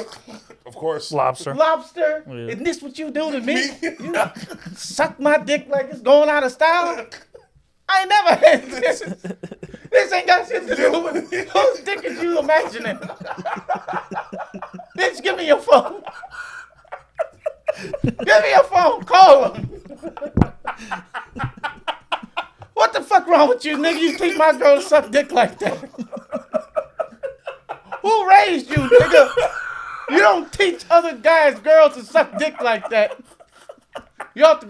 Of course. Lobster. lobster. Yeah. Isn't this what you do to me? You suck my dick like it's going out of style? I ain't never had this. This ain't got shit to do with it. Whose dick is you imagining? Bitch, give me your phone. Give me your phone. Call him. What the fuck wrong with you, nigga? You think my girl suck dick like that? Who raised you, nigga? You don't teach other guys, girls to suck dick like that. You ought to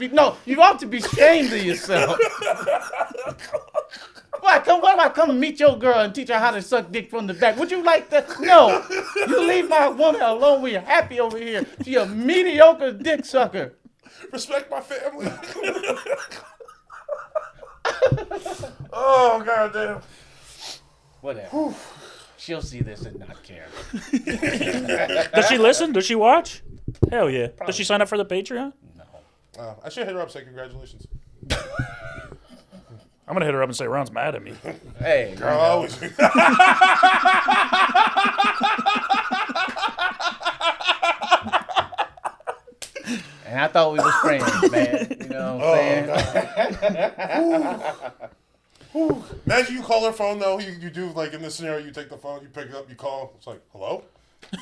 be ashamed of yourself. What if I come and meet your girl and teach her how to suck dick from the back? Would you like that? No. You leave my woman alone when you're happy over here. She a mediocre dick sucker. Respect my family. Oh, goddamn. Whatever. She'll see this and not care. Does she listen? Does she watch? Hell yeah. Does she sign up for the Patreon? No. I should hit her up, say congratulations. I'm gonna hit her up and say Ron's mad at me. Hey, Girl, always. and I thought we was friends, man. You know what I'm saying? Imagine you call her phone, though. You do, like, in this scenario, you take the phone, you pick it up, you call. It's like, hello?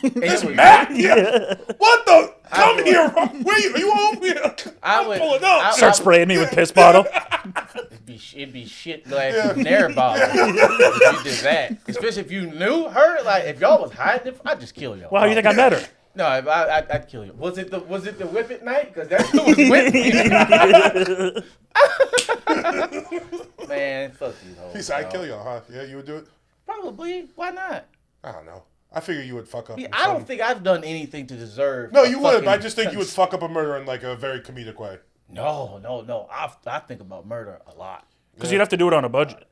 It's Matt? Yeah. What the? Come here. Where are you home? Yeah. I'm pulling up. Start spraying me with piss bottle. It'd be shit glass and air bottle. If you did that. Especially if you knew her, like if y'all was hiding it, I'd just kill y'all. Well, how you think I met her? No, I'd kill you. Was it the whip it night? Because that's who was with me. Man, fuck you, hoes. He said, I'd kill y'all, huh? Yeah, you would do it? Probably. Why not? I don't know. I figure you would fuck up. Yeah, in I don't some- think I've done anything to deserve. No, a you would. But I fucking just think you would fuck up a murder in, like, a very comedic way. No. I think about murder a lot. Because you'd have to do it on a budget.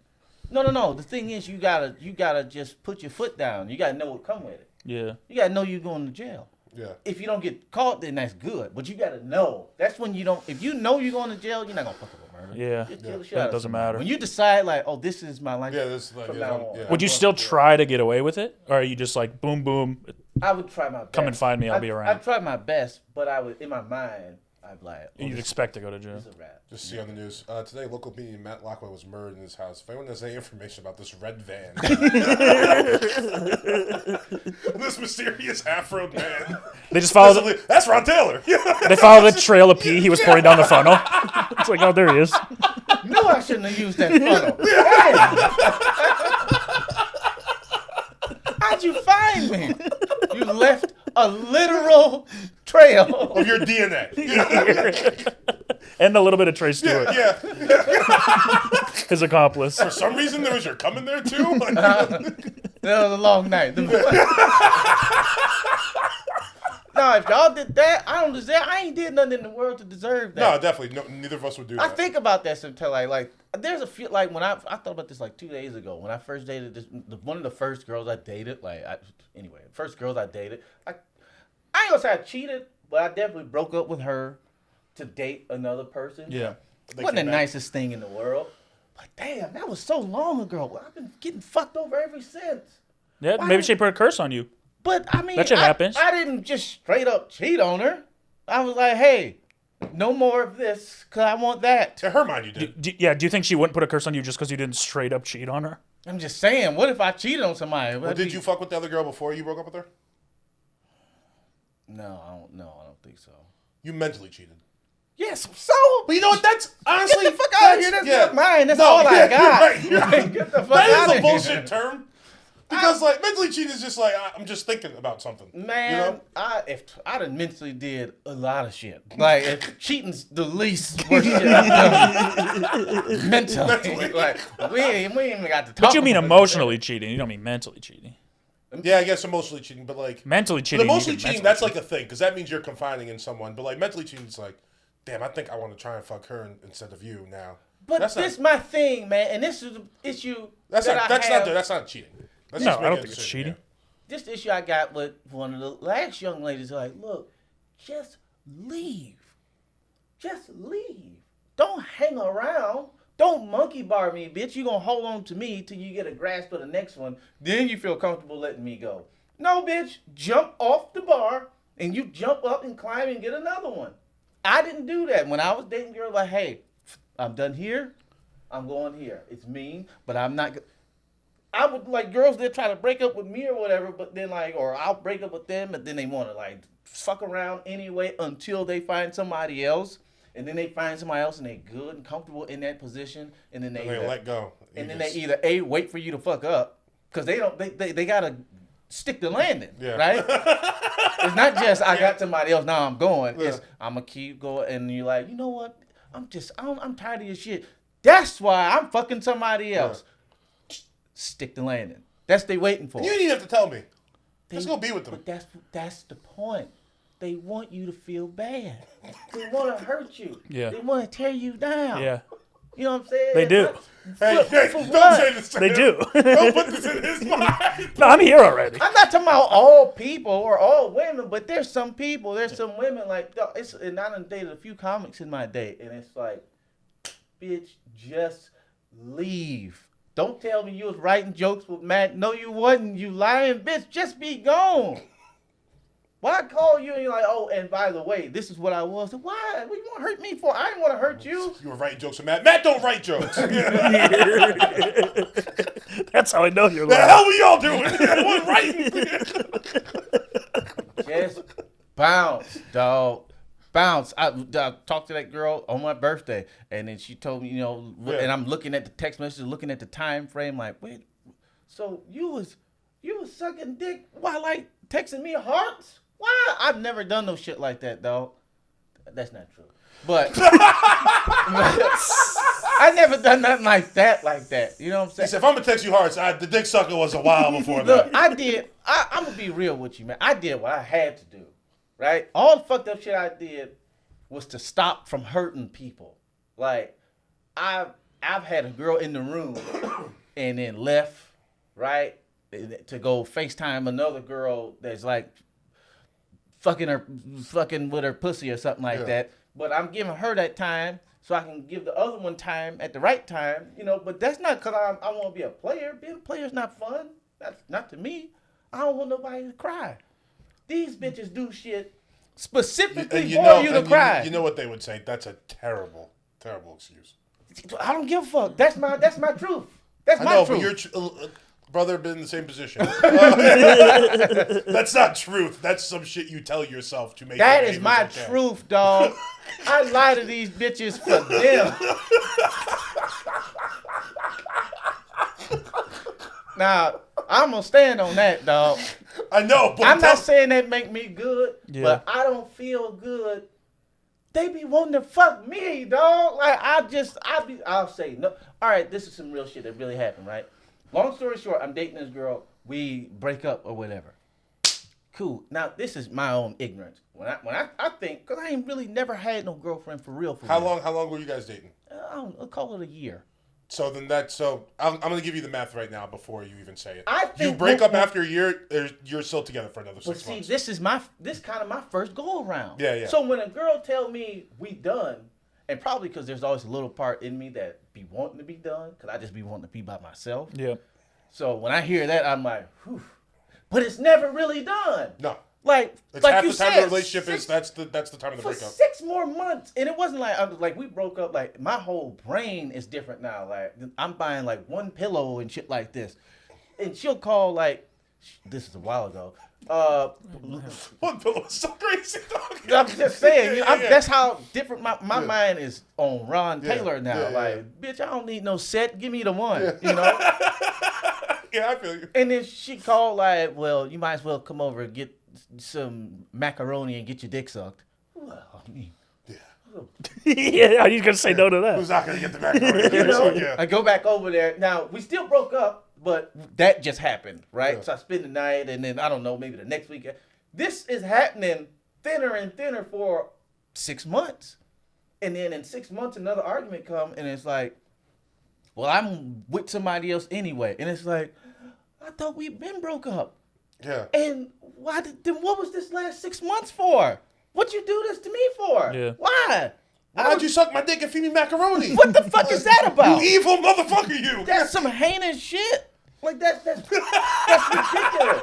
No. The thing is, you gotta just put your foot down. You gotta know what come with it. Yeah. You gotta know you're going to jail. Yeah. If you don't get caught, then that's good. But you gotta know. That's when you don't. If you know you're going to jail, you're not gonna fuck up a murder. Yeah. Just kill the shit That out of doesn't somebody. matter. When you decide like, oh, this is my life. Yeah, this is like, from now on. yeah. Would you still try to get away with it, or are you just like boom, boom? I would try my best. Come and find me, I'll be around. I'd try my best, but I would, in my mind, I'd be like, oh, You'd expect to go to jail. this is a wrap. Just see on the news. Today, local comedian Matt Lockwood was murdered in his house. If anyone has any information about this red van, this mysterious half-road man, They just follow. that's Ron Taylor. They follow the trail of pee he was pouring down the funnel. It's like, oh, there he is. No, I shouldn't have used that funnel. How'd you find me? You left a literal trail Of your DNA. And a little bit of Trey Stewart, Yeah. his accomplice. For some reason, there was your coming there too. That was a long night. No, if y'all did that, I don't deserve. I ain't did nothing in the world to deserve that. No, definitely. No, neither of us would do that. I think about that sometimes. Like there's a few. Like when I thought about this like 2 days ago when I first dated this. One of the first girls I dated. First girls I dated. I ain't gonna say I cheated, but I definitely broke up with her to date another person. Yeah. Wasn't the nicest thing in the world. But damn, that was so long ago. I've been getting fucked over ever since. Yeah, maybe she put a curse on you. But I mean, That shit happens. I didn't just straight up cheat on her. I was like, hey, no more of this, cause I want that. To her mind, you did. Do you think she wouldn't put a curse on you just because you didn't straight up cheat on her? I'm just saying, what if I cheated on somebody? Well, did you fuck with the other girl before you broke up with her? No, I don't think so. You mentally cheated. Yes, so. But you know what? That's honestly. Get the fuck out of here. That's not mine. That's all I got. You're right. You're right. Get the fuck That out is a of bullshit here. term. Because like mentally cheating is just like I'm just thinking about something. Man, you know? I done mentally did a lot of shit. Like if cheating's the least worst shit I've done. Mentally. Like we ain't even got to talk. But you mean about emotionally cheating. You don't mean mentally cheating. Yeah, I guess emotionally cheating, but like Mentally but cheating. emotionally you can cheating, mentally that's like a thing because that means you're confining in someone. But like mentally cheating, it's like, damn, I think I want to try and fuck her instead of you now. But that's this not, my thing, man, and this is the issue that's that not I that's have. not that's not cheating. That's No, just I don't making a think it's decision, cheating. This issue I got with one of the last young ladies. Like, look, just leave. Just leave. Don't hang around. Don't monkey bar me, bitch. You gonna hold on to me till you get a grasp of the next one. Then you feel comfortable letting me go. No, bitch. Jump off the bar and you jump up and climb and get another one. I didn't do that. When I was dating girls, like, hey, I'm done here. I'm going here. It's mean, but I'm not. I would like girls that try to break up with me or whatever, but then like, or I'll break up with them, and then they want to like fuck around anyway until they find somebody else, and then they find somebody else and they good and comfortable in that position, and then they And they let go. and then they either wait for you to fuck up because they don't they gotta stick the landing, Yeah. right? It's not just I got somebody else now I'm going. It's I'm gonna keep going, and you're like, you know what? I'm tired of your shit. That's why I'm fucking somebody else. Stick the landing. That's what they waiting for. You didn't even have to tell me. Just go be with them. But that's the point. They want you to feel bad. They want to hurt you. Yeah. They want to tear you down. Yeah. You know what I'm saying? They do. Hey, for don't what? say this to They him. do. Don't put this in his mind. No, I'm here already. I'm not talking about all people or all women, but there's some people, there's some women like and I done dated a few comics in my day, and it's like, bitch, just leave. Don't tell me you was writing jokes with Matt. No, you wasn't. You lying bitch. Just be gone. Why call you and you're like, oh, and by the way, this is what I was. Why? What you want to hurt me for? I didn't want to hurt you. You were writing jokes with Matt. Matt don't write jokes. That's how I know you're The lying. hell we all doing? I wasn't writing. Just bounce, dog. Bounce. I talked to that girl on my birthday, and then she told me, and I'm looking at the text messages, looking at the time frame, like, wait, so you was sucking dick while like texting me hearts? Why? I've never done no shit like that, dog. That's not true. But I never done nothing like that. You know what I'm saying? He said, if I'm gonna text you hearts, the dick sucker was a while before Look, that. I'm gonna be real with you, man. I did what I had to do, right? All the fucked up shit I did was to stop from hurting people. Like, I've had a girl in the room and then left, right, to go FaceTime another girl that's like fucking with her pussy or something like Yeah. that. But I'm giving her that time so I can give the other one time at the right time, you know. But that's not because I want to be a player. Being a player is not fun. That's not to me. I don't want nobody to cry. These bitches do shit specifically for you to cry. You know what they would say? That's a terrible, terrible excuse. I don't give a fuck. That's my truth. That's I my know, truth. but your brother been in the same position. That's not truth. That's some shit you tell yourself to make. That your is my neighbors okay. truth, dog. I lie to these bitches for them. Now, I'm gonna stand on that, dog. I know, but I'm not saying that make me good, Yeah. but I don't feel good. They be wanting to fuck me, dog. Like I'll say no. All right, this is some real shit that really happened, right? Long story short, I'm dating this girl. We break up or whatever. Cool. Now this is my own ignorance. When I think, cause I ain't really never had no girlfriend for real. How long were you guys dating? I'll call it a year. So then I'm gonna give you the math right now before you even say it. I think you break up after a year, or you're still together for another 6 But see, months. this kind of my first go around. Yeah, yeah. So when a girl tell me we done, and probably because there's always a little part in me that be wanting to be done, because I just be wanting to be by myself. Yeah. So when I hear that, I'm like, whew. But it's never really done. No. Like, It's like half you the time said, the relationship is. That's the time of the for breakup. 6 more months, and it wasn't like I was like we broke up. Like my whole brain is different now. Like I'm buying like one pillow and shit like this, and she'll call like, this is a while ago. One pillow is so crazy, dog. I'm just saying, Yeah. that's how different my mind is on Ron Taylor now. Yeah, like, bitch, I don't need no set. Give me the one, you know. Yeah, I feel you. And then she called like, well, you might as well come over and get some macaroni and get your dick sucked. Well, I mean, Yeah, I was gonna say no to that. Who's not gonna get the macaroni? you know, Yeah. I go back over there. Now we still broke up, but that just happened, right? Yeah. So I spend the night, and then I don't know, maybe the next weekend. This is happening thinner and thinner for 6 months, and then in 6 months another argument come, and it's like, well, I'm with somebody else anyway, and it's like, I thought we'd been broke up, Yeah. and then what was this last 6 months for? What you do this to me for? Yeah. Why? Why'd you suck my dick and feed me macaroni? What the fuck is that about? You evil motherfucker, you! That's some heinous shit. Like that's ridiculous.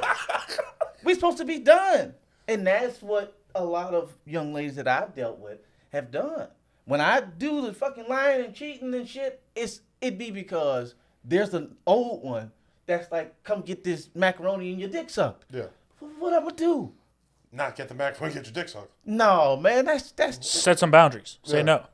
We supposed to be done, and that's what a lot of young ladies that I've dealt with have done. When I do the fucking lying and cheating and shit, it be because there's an old one that's like, come get this macaroni and your dick sucked. Yeah. What I'm gonna do? Not get the macaroni, get your dick sucked. No, man, that's. Set some boundaries. Say Yeah. no.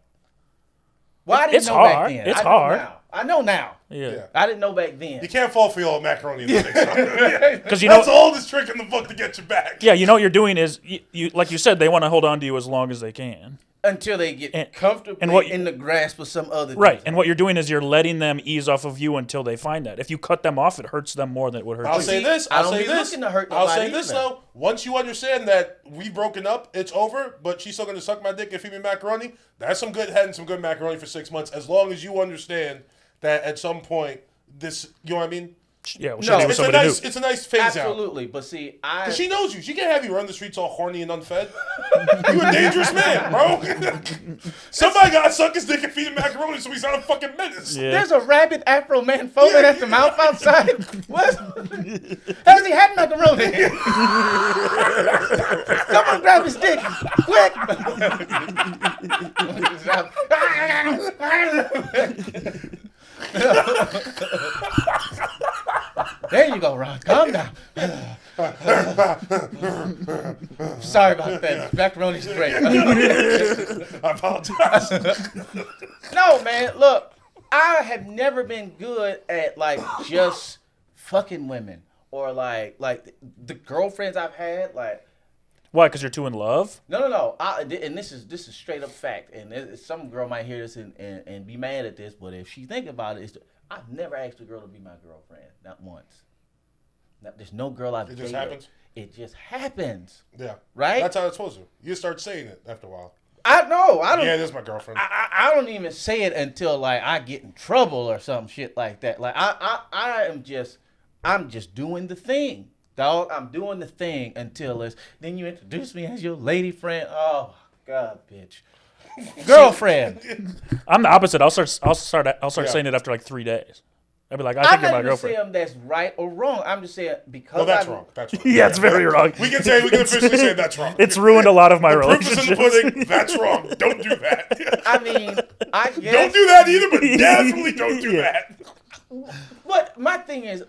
Well, I didn't It's know back hard. then. It's I know hard. now. I know now. Yeah. Yeah. I didn't know back then. You can't fall for your old macaroni and the dick sucked. Because you know, That's the oldest trick in the book to get you back. yeah, you know what you're doing is you like you said, they want to hold on to you as long as they can. Until they get And- comfortably and what you- in the grasp of some other Right. dude. And what you're doing is you're letting them ease off of you until they find that. If you cut them off, it hurts them more than it would hurt I'll you. say See, this. I I'll don't say be this. looking to hurt I'll say nobody this either. though. Once you understand that we've broken up, it's over. But she's still gonna suck my dick and feed me macaroni. That's some good head and some good macaroni for 6 months. As long as you understand that at some point, this, you know what I mean? Yeah, well, No, shit, he was It's a somebody nice, new. it's a nice phase out. Absolutely, but see, Cause she knows you. She can't have you run the streets all horny and unfed. You a dangerous man, bro. Somebody gotta suck his dick and feed him macaroni so he's not a fucking menace. Yeah. there's a rabid Afro man foaming at the mouth outside. What? Has he had macaroni? Someone grab his dick, quick! There you go, Ron. Calm down. Sorry about that. Macaroni's great. I apologize. No, man. Look, I have never been good at like just fucking women or like the girlfriends I've had. Like, Why? Because you're too in love? no. And this is straight up fact. And some girl might hear this and be mad at this, but if she think about it, I've never asked a girl to be my girlfriend, not once. There's no girl I've It dated. just happens? It just happens. Yeah. Right? That's how it's supposed to. You start saying it after a while. I know. I don't. Yeah, this is my girlfriend. I don't even say it until like I get in trouble or some shit like that. Like I'm just doing the thing. Dog, I'm doing the thing until then you introduce me as your lady friend. Oh God, bitch. Girlfriend. I'm the opposite. I'll start saying it after like 3 days. I'll be like, I think you're my I'm not girlfriend. even saying that's right or wrong. I'm just saying because No, that's wrong. That's wrong. Yeah, it's very wrong. We can officially say that's wrong. It's ruined a lot of my Proof relationships. is in the pudding. That's wrong. Don't do that. I mean, I guess. Don't do that either, but definitely don't do that. But my thing is,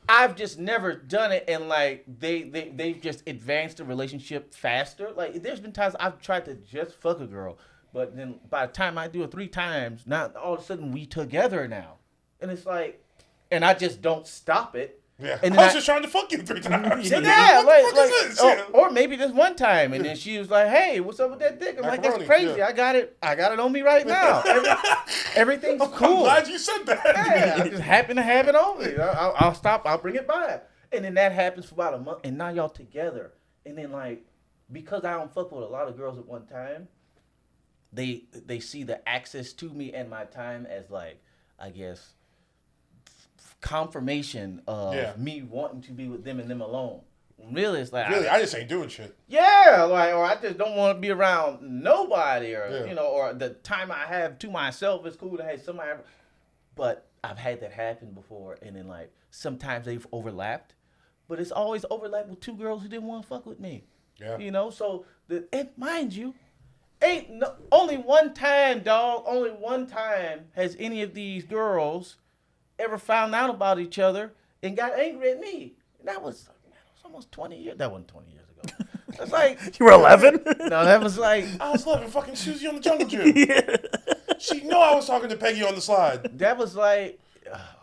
I've just never done it, and like they've just advanced the relationship faster. Like there's been times I've tried to just fuck a girl, but then by the time I do it 3 times, now all of a sudden we together now, and it's like, and I just don't stop it. Yeah, and I was just trying to fuck you 3 times. Yeah, what the fuck is this? or maybe just one time, and then she was like, "Hey, what's up with that dick?" I'm like, "That's crazy. Yeah. I got it on me right now. Everything's cool." I'm glad you said that. Yeah, I just happen to have it on me. I'll stop. I'll bring it by, and then that happens for about a month, and now y'all together, and then like because I don't fuck with a lot of girls at one time, they see the access to me and my time as like, I guess, confirmation of me wanting to be with them and them alone. Really, it's like I just ain't doing shit. Yeah, like, or I just don't want to be around nobody, or or the time I have to myself is cool to have somebody. But I've had that happen before, and then like sometimes they've overlapped, but it's always overlapped with 2 girls who didn't want to fuck with me. Yeah, so and mind you, only one time, dog. Only one time has any of these girls ever found out about each other and got angry at me. And that was almost 20 years. That wasn't 20 years ago. That's like You were 11? No, that was like I was 11, fucking Susie on the Jungle Gym. Yeah. She know I was talking to Peggy on the slide. That was like,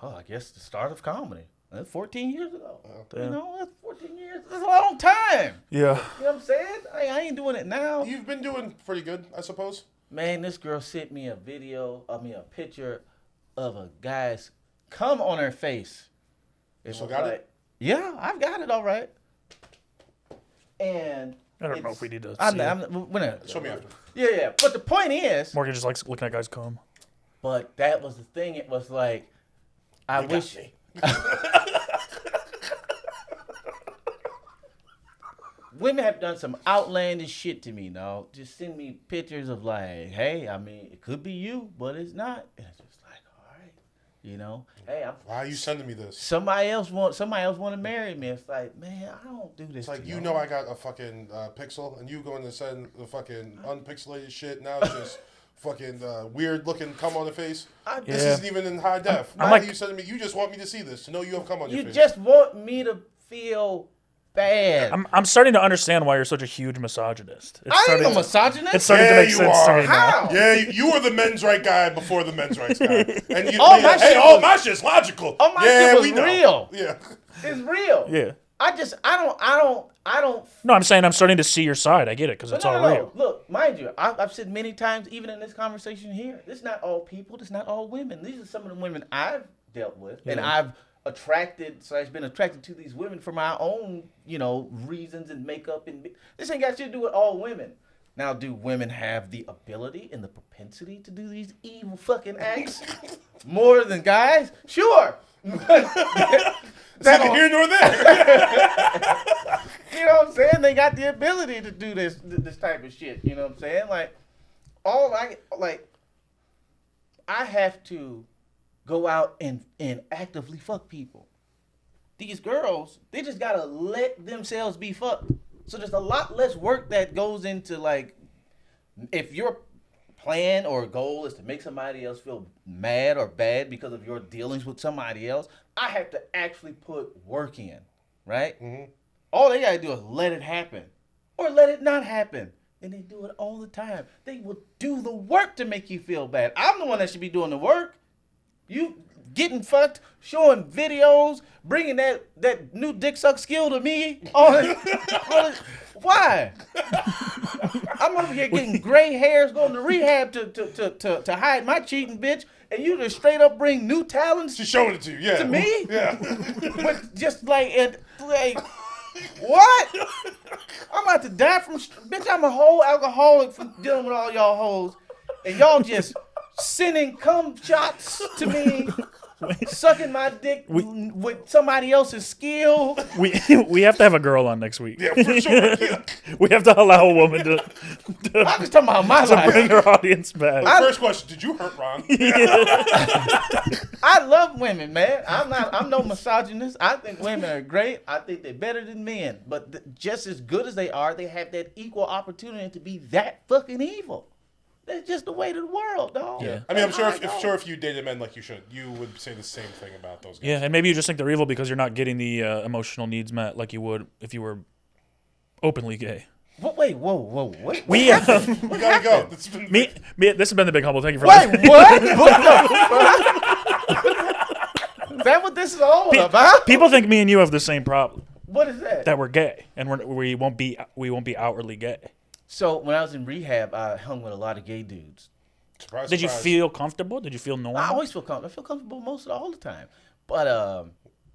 I guess the start of comedy. That's 14 years ago. That's 14 years. That's a long time. Yeah. You know what I'm saying? I ain't doing it now. You've been doing pretty good, I suppose. Man, this girl sent me a picture of a guy's cum on her face. You still got it? Yeah, I've got it all right. And I don't know if we need to see Show me after. Yeah. But the point is, Morgan just likes looking at guys cum. But that was the thing. It was like, I wish. Women have done some outlandish shit to me, dog. Just send me pictures of like, hey, I mean, it could be you, but it's not. And it's just like, all right, hey, why are you sending me this? Somebody else want to marry me. It's like, man, I don't do this. It's like, I got a fucking pixel, and you going to send the fucking unpixelated shit. Now it's just fucking weird looking cum on the face. This isn't even in high def. Why are you sending me? You just want me to see this, to know you have cum on your face. You just want me to feel bad. I'm starting to understand why you're such a huge misogynist. I ain't a misogynist. It's starting to make sense to me now. Yeah, you were the men's right guy before the men's rights guy. And my shit's logical. Oh, my shit was real. Yeah. It's real. Yeah. I don't. No, I'm saying I'm starting to see your side. I get it because it's all real. Look, mind you, I've said many times, even in this conversation here, this is not all people. This is not all women. These are some of the women I've dealt with, and I've been attracted to these women for my own, reasons and makeup, and this ain't got shit to do with all women. Now, do women have the ability and the propensity to do these evil fucking acts more than guys? Sure. Neither here nor there. You know what I'm saying? They got the ability to do this type of shit. You know what I'm saying? Like, I have to go out and actively fuck people. These girls, they just gotta let themselves be fucked. So there's a lot less work that goes into, like, if your plan or goal is to make somebody else feel mad or bad because of your dealings with somebody else, I have to actually put work in, right? Mm-hmm. All they gotta do is let it happen or let it not happen. And they do it all the time. They will do the work to make you feel bad. I'm the one that should be doing the work. You getting fucked, showing videos, bringing that new dick suck skill to me. Why? I'm over here getting gray hairs, going to rehab to hide my cheating, bitch, and you just straight up bring new talents. She's showing it to you, yeah. To me? Yeah. But just like what? I'm about to die from, bitch, I'm a whole alcoholic from dealing with all y'all hoes, and y'all just sending cum shots to me sucking my dick with somebody else's skill. We have to have a girl on next week. Yeah, for sure. Yeah. We have to allow a woman to I'm just talking about my life. bring her audience back. First question: did you hurt Ron? I love women, man. I'm no misogynist. I think women are great. I think they're better than men. But just as good as they are, they have that equal opportunity to be that fucking evil. That's just the way of the world, dog. Yeah. I mean, I'm sure if you dated men like you would say the same thing about those guys. Yeah, and maybe you just think they're evil because you're not getting the emotional needs met like you would if you were openly gay. Wait, whoa, wait. We We gotta go. It's been me. This has been the Big Humble. Thank you for Wait, listening. what? Is that what this is all about? People think me and you have the same problem, What is that? that we're gay and we won't be outwardly gay. So when I was in rehab, I hung with a lot of gay dudes. surprise. Did you surprise. feel comfortable? Did you feel normal? I always feel comfortable. I feel comfortable all the time. But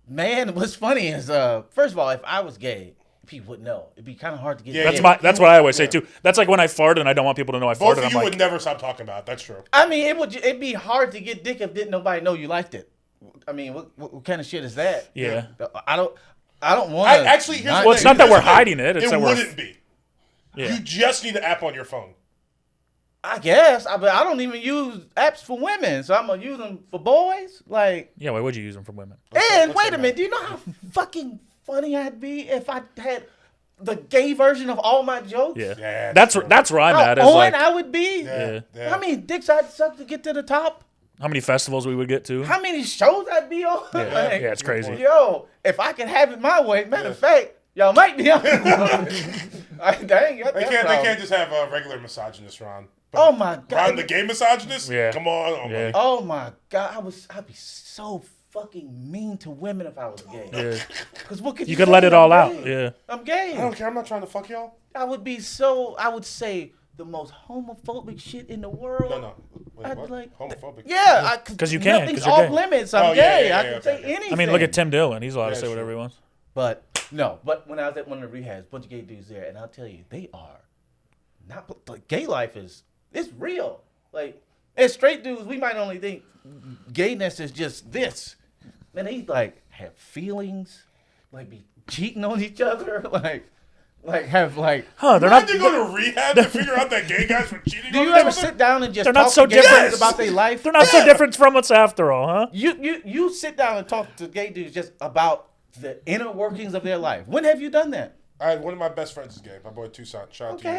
man, what's funny is first of all, if I was gay, people would know. It'd be kind of hard to get. Yeah, gay. That's what I always say too. That's like when I fart and I don't want people to know I Both farted. of I'm you like, would never stop talking about it. That's true. I mean, it'd be hard to get dick if didn't nobody know you liked it. I mean, what kind of shit is that? yeah. I don't want to. Actually, here's the Well, it's thing. not that we're Here's the thing. hiding it. It's It that we're. wouldn't be. Yeah. You just need the app on your phone. I guess, but I don't even use apps for women, so I'm gonna use them for boys. Like, Yeah, why would you use them for women? and let's wait say a minute, that. do you know how fucking funny I'd be if I had the gay version of all my jokes? Yeah, Yeah, that's that's where I'm How at. Is on like I would be? Yeah. How many dicks I'd suck to get to the top? how many festivals we would get to. How many shows I'd be on? Yeah, Like, yeah, it's crazy. Yo, if I could have it my way, matter of fact, y'all might be on. Dang, They can't just have a regular misogynist, Ron. But Oh my god. Ron, the gay misogynist? Yeah. Come on. Yeah. Oh my god, I'd be so fucking mean to women if I was gay. Yeah. Cause what could You you could say? let it I'm all out. gay. Yeah. I'm gay. I don't care. I'm not trying to fuck y'all. I would say the most homophobic shit in the world. No. Wait, I'd what? like- Homophobic? Yeah, 'Cause you can, Nothing's 'cause you're off gay. limits. I'm Oh, yeah, gay. yeah, I yeah, can okay, say okay. anything. I mean, look at Tim Dillon. He's allowed to Yeah, say whatever true. he wants. But no, but when I was at one of the rehabs, a bunch of gay dudes there, and I'll tell you, they are not. Like, gay life it's real. Like, as straight dudes, we might only think gayness is just this. Man, they like have feelings, like be cheating on each other, like have like. Huh? They're Why not. did you go to rehab to figure out that gay guys were cheating Do on you each ever other? sit down and just They're not talk so to gay different. dudes about their life? They're not so different from us after all, huh? You sit down and talk to gay dudes just about the inner workings of their life. When have you done that? One of my best friends is gay. My boy Tucson. Shout out to you.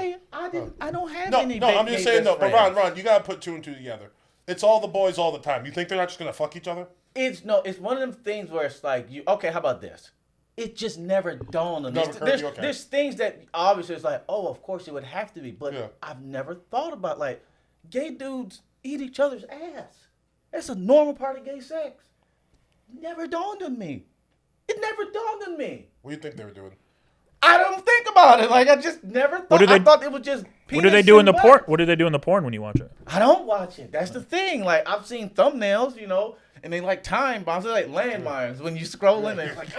Okay, I don't have No, any. I'm gay just saying, best but friends. Ron, you gotta put two and two together. It's all the boys all the time. You think they're not just gonna fuck each other? It's one of them things where it's like okay, how about this? It just never dawned on me. Never occurred to you, okay. There's things that obviously it's like, oh, of course it would have to be, but Yeah. I've never thought about like gay dudes eat each other's ass. That's a normal part of gay sex. Never dawned on me. It never dawned on me. What do you think they were doing? I don't think about it. Like I just never thought. I thought it was just. What do they do in the porn? What do they do in the porn when you watch it? I don't watch it. That's the thing. Like I've seen thumbnails, and they like time bombs. They're like landmines when you scroll in. It's like,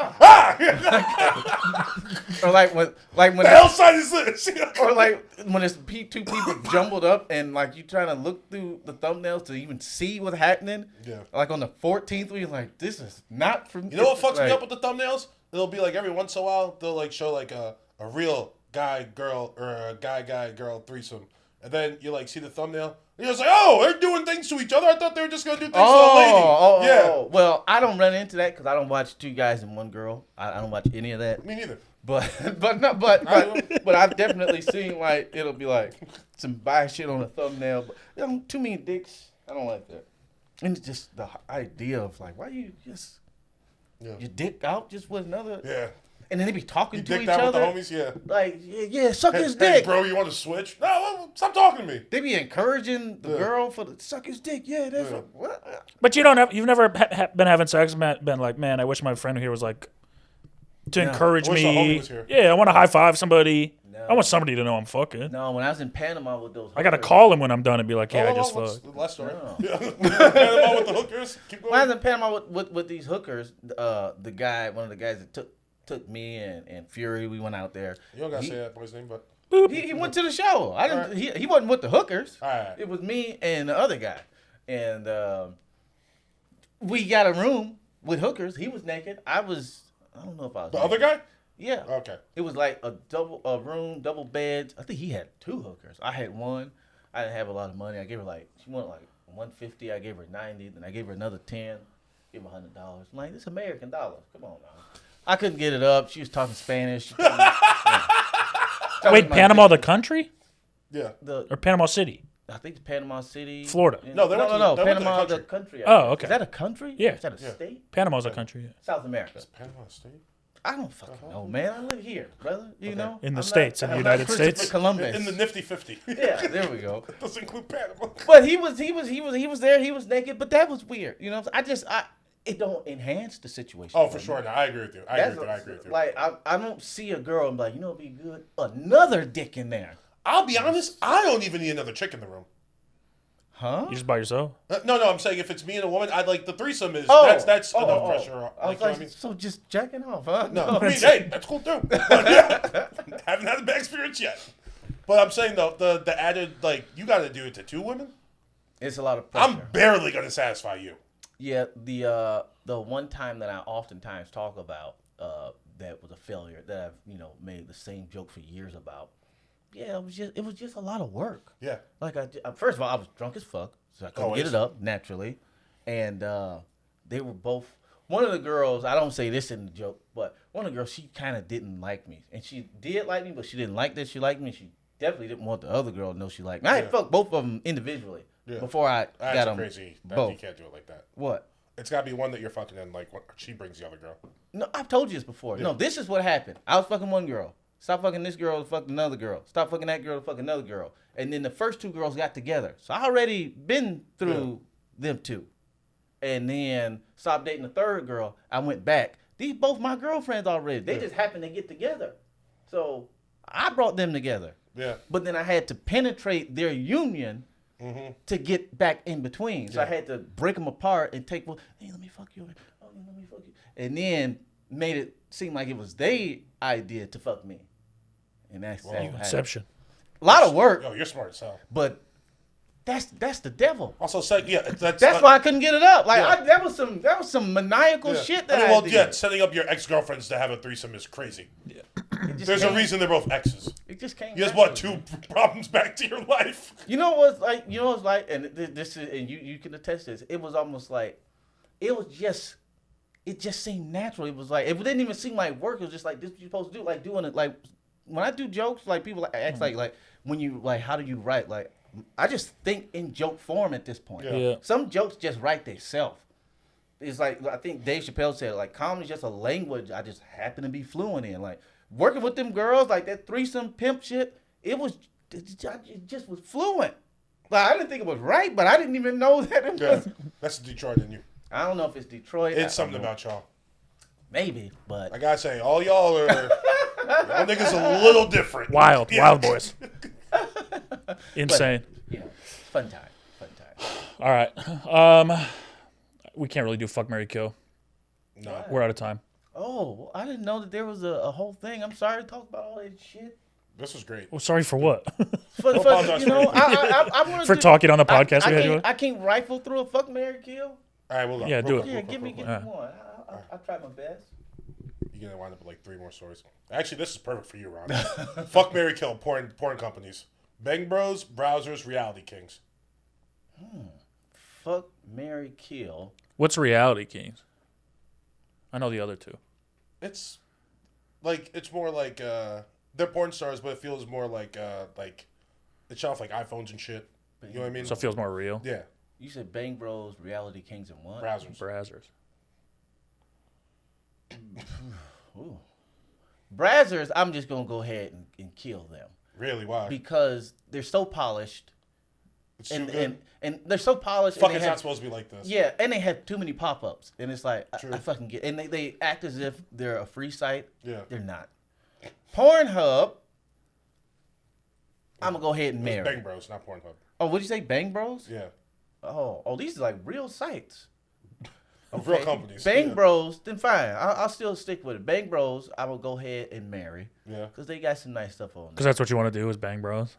or when The hell side is this? or like when it's two people jumbled up and like you trying to look through the thumbnails to even see what's happening. Yeah. Like on the 14th, you're like, this is not from. You know what fucks me up with the thumbnails? It'll be like every once in a while they'll like show like a real guy girl or a guy girl threesome, and then you like see the thumbnail. And you're just like, oh, they're doing things to each other. I thought they were just gonna do things to a lady. Yeah. Well, I don't run into that because I don't watch two guys and one girl. I don't watch any of that. Me neither. But I've definitely seen like it'll be like some bi shit on the thumbnail. But too many dicks. I don't like that. And it's just the idea of like, why you just your dick out just with another? Yeah. And then they be talking You to dicked each out other. with the homies, yeah. Like, yeah, suck his Hey, dick. bro, you want to switch? No, stop talking to me. They be encouraging the girl for the suck his dick. Yeah, that's what. But you've never been having sex, been like, man, I wish my friend here was like to encourage I wish a homie me. was here. Yeah, I want to high five somebody. No. I want somebody to know I'm fucking. No, when I was in Panama with those, I gotta hookers- call him when I'm done and be like, yeah, I just what's fucked. the last story? No. Yeah. Panama with the hookers. Keep going. When I was in Panama with these hookers, one of the guys that took me and Fury, we went out there. You don't gotta say that boy's name, but He went to the show. I didn't. Alright. He wasn't with the hookers. Alright. It was me and the other guy, and We got a room with hookers. He was naked. I don't know if I was The naked. other guy? Yeah. Okay. It was like a room, double beds. I think he had 2 hookers. I had one. I didn't have a lot of money. I gave her she wanted like $150. I gave her $90. Then I gave her another $10. Give her $100. I'm like, this American dollars. Come on now. I couldn't get it up. She was talking Spanish. Wait, Panama the country Yeah. or Panama City? I think it's Panama City, Florida. And- No, they went to the Panama country. the country. Oh, okay. Is that a country? Yeah. Is that a state? Panama's a country. Yeah. South America. Panama State? I don't fucking know, man. I live here, brother. You know, In the I'm States, in the I'm United Christopher States? Columbus. In the nifty 50. Yeah, there we go. That doesn't include Panama. But he was there. He was naked, but that was weird. You know, it don't enhance the situation. Oh, for sure. No, I agree with you. I agree with you. Like I don't see a girl and be like, you know, it'd be good another dick in there. I'll be honest, I don't even need another chick in the room. Huh? You just by yourself? No, I'm saying if it's me and a woman, I'd like the threesome is that's enough pressure. I was Like, you know like, what I mean? so just jacking off, huh? No, I mean, hey, that's cool too. But yeah, haven't had a bad experience yet. But I'm saying though, the added like you got to do it to 2 women. It's a lot of pressure. I'm barely gonna satisfy you. Yeah, the one time that I oftentimes talk about that was a failure that I've made the same joke for years about. Yeah, it was just a lot of work. Yeah. Like first of all, I was drunk as fuck, so I couldn't get it up naturally, and they were both. One of the girls, I don't say this in the joke, but one of the girls, she kind of didn't like me, and she did like me, but she didn't like that she liked me. She definitely didn't want the other girl to know she liked me. I had fucked both of them individually before I got them. Crazy. Both. You can't do it like that. What? It's got to be one that you're fucking in, like, she brings the other girl. No, I've told you this before. Yeah. No, this is what happened. I was fucking one girl. Stop fucking this girl to fuck another girl. Stop fucking that girl to fuck another girl. And then the first 2 girls got together. So I already been through them 2. And then stopped dating the 3rd girl. I went back. These both my girlfriends already. They just happened to get together. So I brought them together. Yeah. But then I had to penetrate their union to get back in between. So I had to break them apart and take, hey, let me fuck you. Oh, let me fuck you. And then made it seem like it was their idea to fuck me. And that's Inception. A lot of work. Yo, you're smart as hell. But that's the devil. Also, that's why I couldn't get it up. Like that was some maniacal shit that I did. Setting up your ex-girlfriends to have a threesome is crazy. Yeah. There's a reason they're both exes. It just came. You just brought 2 problems back to your life. You know what's like? And this is, and you can attest to this. It was almost like, it just seemed natural. It was like, it didn't even seem like work. It was just like, this is what you're supposed to do. Like doing it, like when I do jokes, like people ask like when you like, how do you write? Like I just think in joke form at this point. Yeah. Some jokes just write themselves. It's like, I think Dave Chappelle said, like, comedy is just a language I just happen to be fluent in. Like, working with them girls, like that threesome pimp shit, it just was fluent. Like, I didn't think it was right, but I didn't even know that it was. That's Detroit in you. I don't know if it's Detroit. It's something about y'all. Maybe, but. I gotta say, all y'all are, y'all niggas a little different. Wild boys. Insane. But, fun time. All right. We can't really do fuck, marry, kill. No. We're out of time. Oh, I didn't know that there was a whole thing. I'm sorry to talk about all that shit. This was great. Well, sorry for what? For I wanted for talking on the podcast. I can't rifle through a fuck, marry, kill. All right, well, yeah, do it. Yeah, give me one. I'll try my best. You're gonna wind up with like 3 more stories. Actually, this is perfect for you, Ron. Fuck, marry, kill. Porn companies. Bang Bros, Browsers, Reality Kings. Fuck, marry, kill. What's Reality Kings? I know the other 2. It's more like they're porn stars, but it feels more like it's shot off like iPhones and shit. You know what I mean? So it feels more real. Yeah. You said Bang Bros, Reality Kings, and what? Brazzers. Ooh. Brazzers, I'm just gonna go ahead and kill them. Really? Why? Because they're so polished. It's too good. And they're so polished. Fuck, it's not supposed to be like this. Yeah, and they have too many pop-ups. And it's like, True. I fucking get. And they act as if they're a free site. Yeah. They're not. Pornhub, I'm going to go ahead and marry. Bang Bros, not Pornhub. Oh, what'd you say? Bang Bros? Yeah. Oh, these are like real sites. Okay. Real companies. Bang Bros, then fine. I'll still stick with it. Bang Bros, I will go ahead and marry. Yeah. Because they got some nice stuff on there. Because that's what you want to do is bang bros.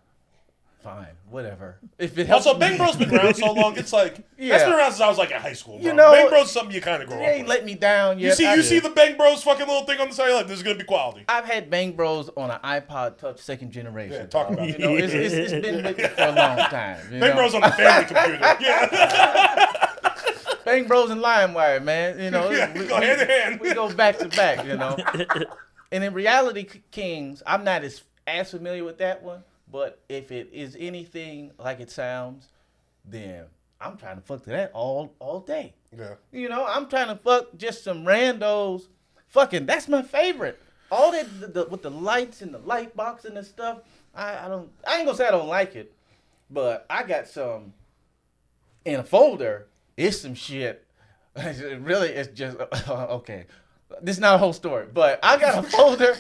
fine, whatever. If it helps. Also, Bang Bros been around so long. It's like that's been around since I was like in high school. Bro. You know, Bang Bros is something you kind of grow They up ain't with. let me down yet. You see the Bang Bros fucking little thing on the side. You're like, this is gonna be quality. I've had Bang Bros on an iPod Touch second generation. Yeah, talk about it. You know, it's been with me for a long time. Bang Bros on the family computer. Yeah. Bang Bros and LimeWire, man. You know, Yeah, go hand in hand. We go back to back. You know, and in Reality Kings, I'm not as familiar with that one. But if it is anything like it sounds, then I'm trying to fuck to that all day. Yeah. You know, I'm trying to fuck just some randos. Fucking, that's my favorite. All that with the lights and the light box and the stuff. I ain't gonna say I don't like it, but I got some in a folder. It's some shit. Really, it's just okay. This is not a whole story, but I got a folder.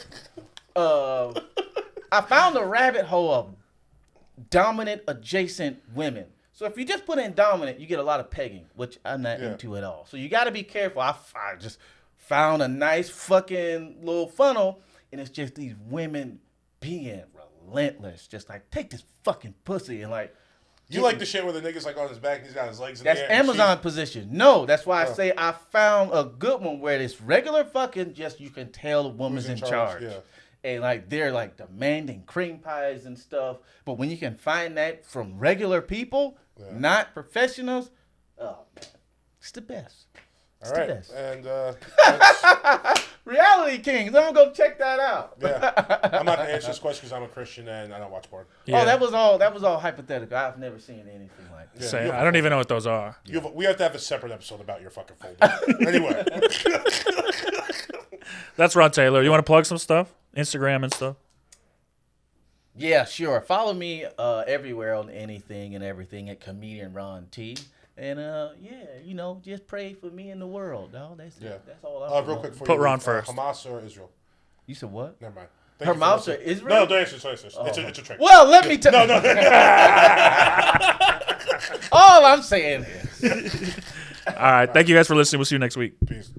I found a rabbit hole of dominant adjacent women. So if you just put in dominant, you get a lot of pegging, which I'm not into at all. So you got to be careful. I just found a nice fucking little funnel, and it's just these women being relentless. Just like, take this fucking pussy and like. You like the shit where the nigga's like on his back and he's got his legs in That's the air. Amazon position. No, that's why I say I found a good one where it's regular fucking, just you can tell the woman's in charge. Yeah. And like they're like demanding cream pies and stuff. But when you can find that from regular people, not professionals, oh man, it's the best. It's all right. The best. And Reality Kings. I'm gonna go check that out. Yeah. I'm not gonna answer this question because I'm a Christian and I don't watch porn. Yeah. Oh, that was all hypothetical. I've never seen anything like that. Yeah, Same. I don't even know what those are. We have to have a separate episode about your fucking folder. Anyway. That's Ron Taylor. You want to plug some stuff? Instagram and stuff? Yeah, sure. Follow me everywhere on anything and everything at Comedian Ron T. And you know, just pray for me in the world, dog. That's all I'm real quick for Put you. Ron first. Hamas or Israel? You said what? Never mind. Hamas or Israel? No, don't answer. It's a trick. Well, let me tell No. All I'm saying is. All right. Thank you guys for listening. We'll see you next week. Peace.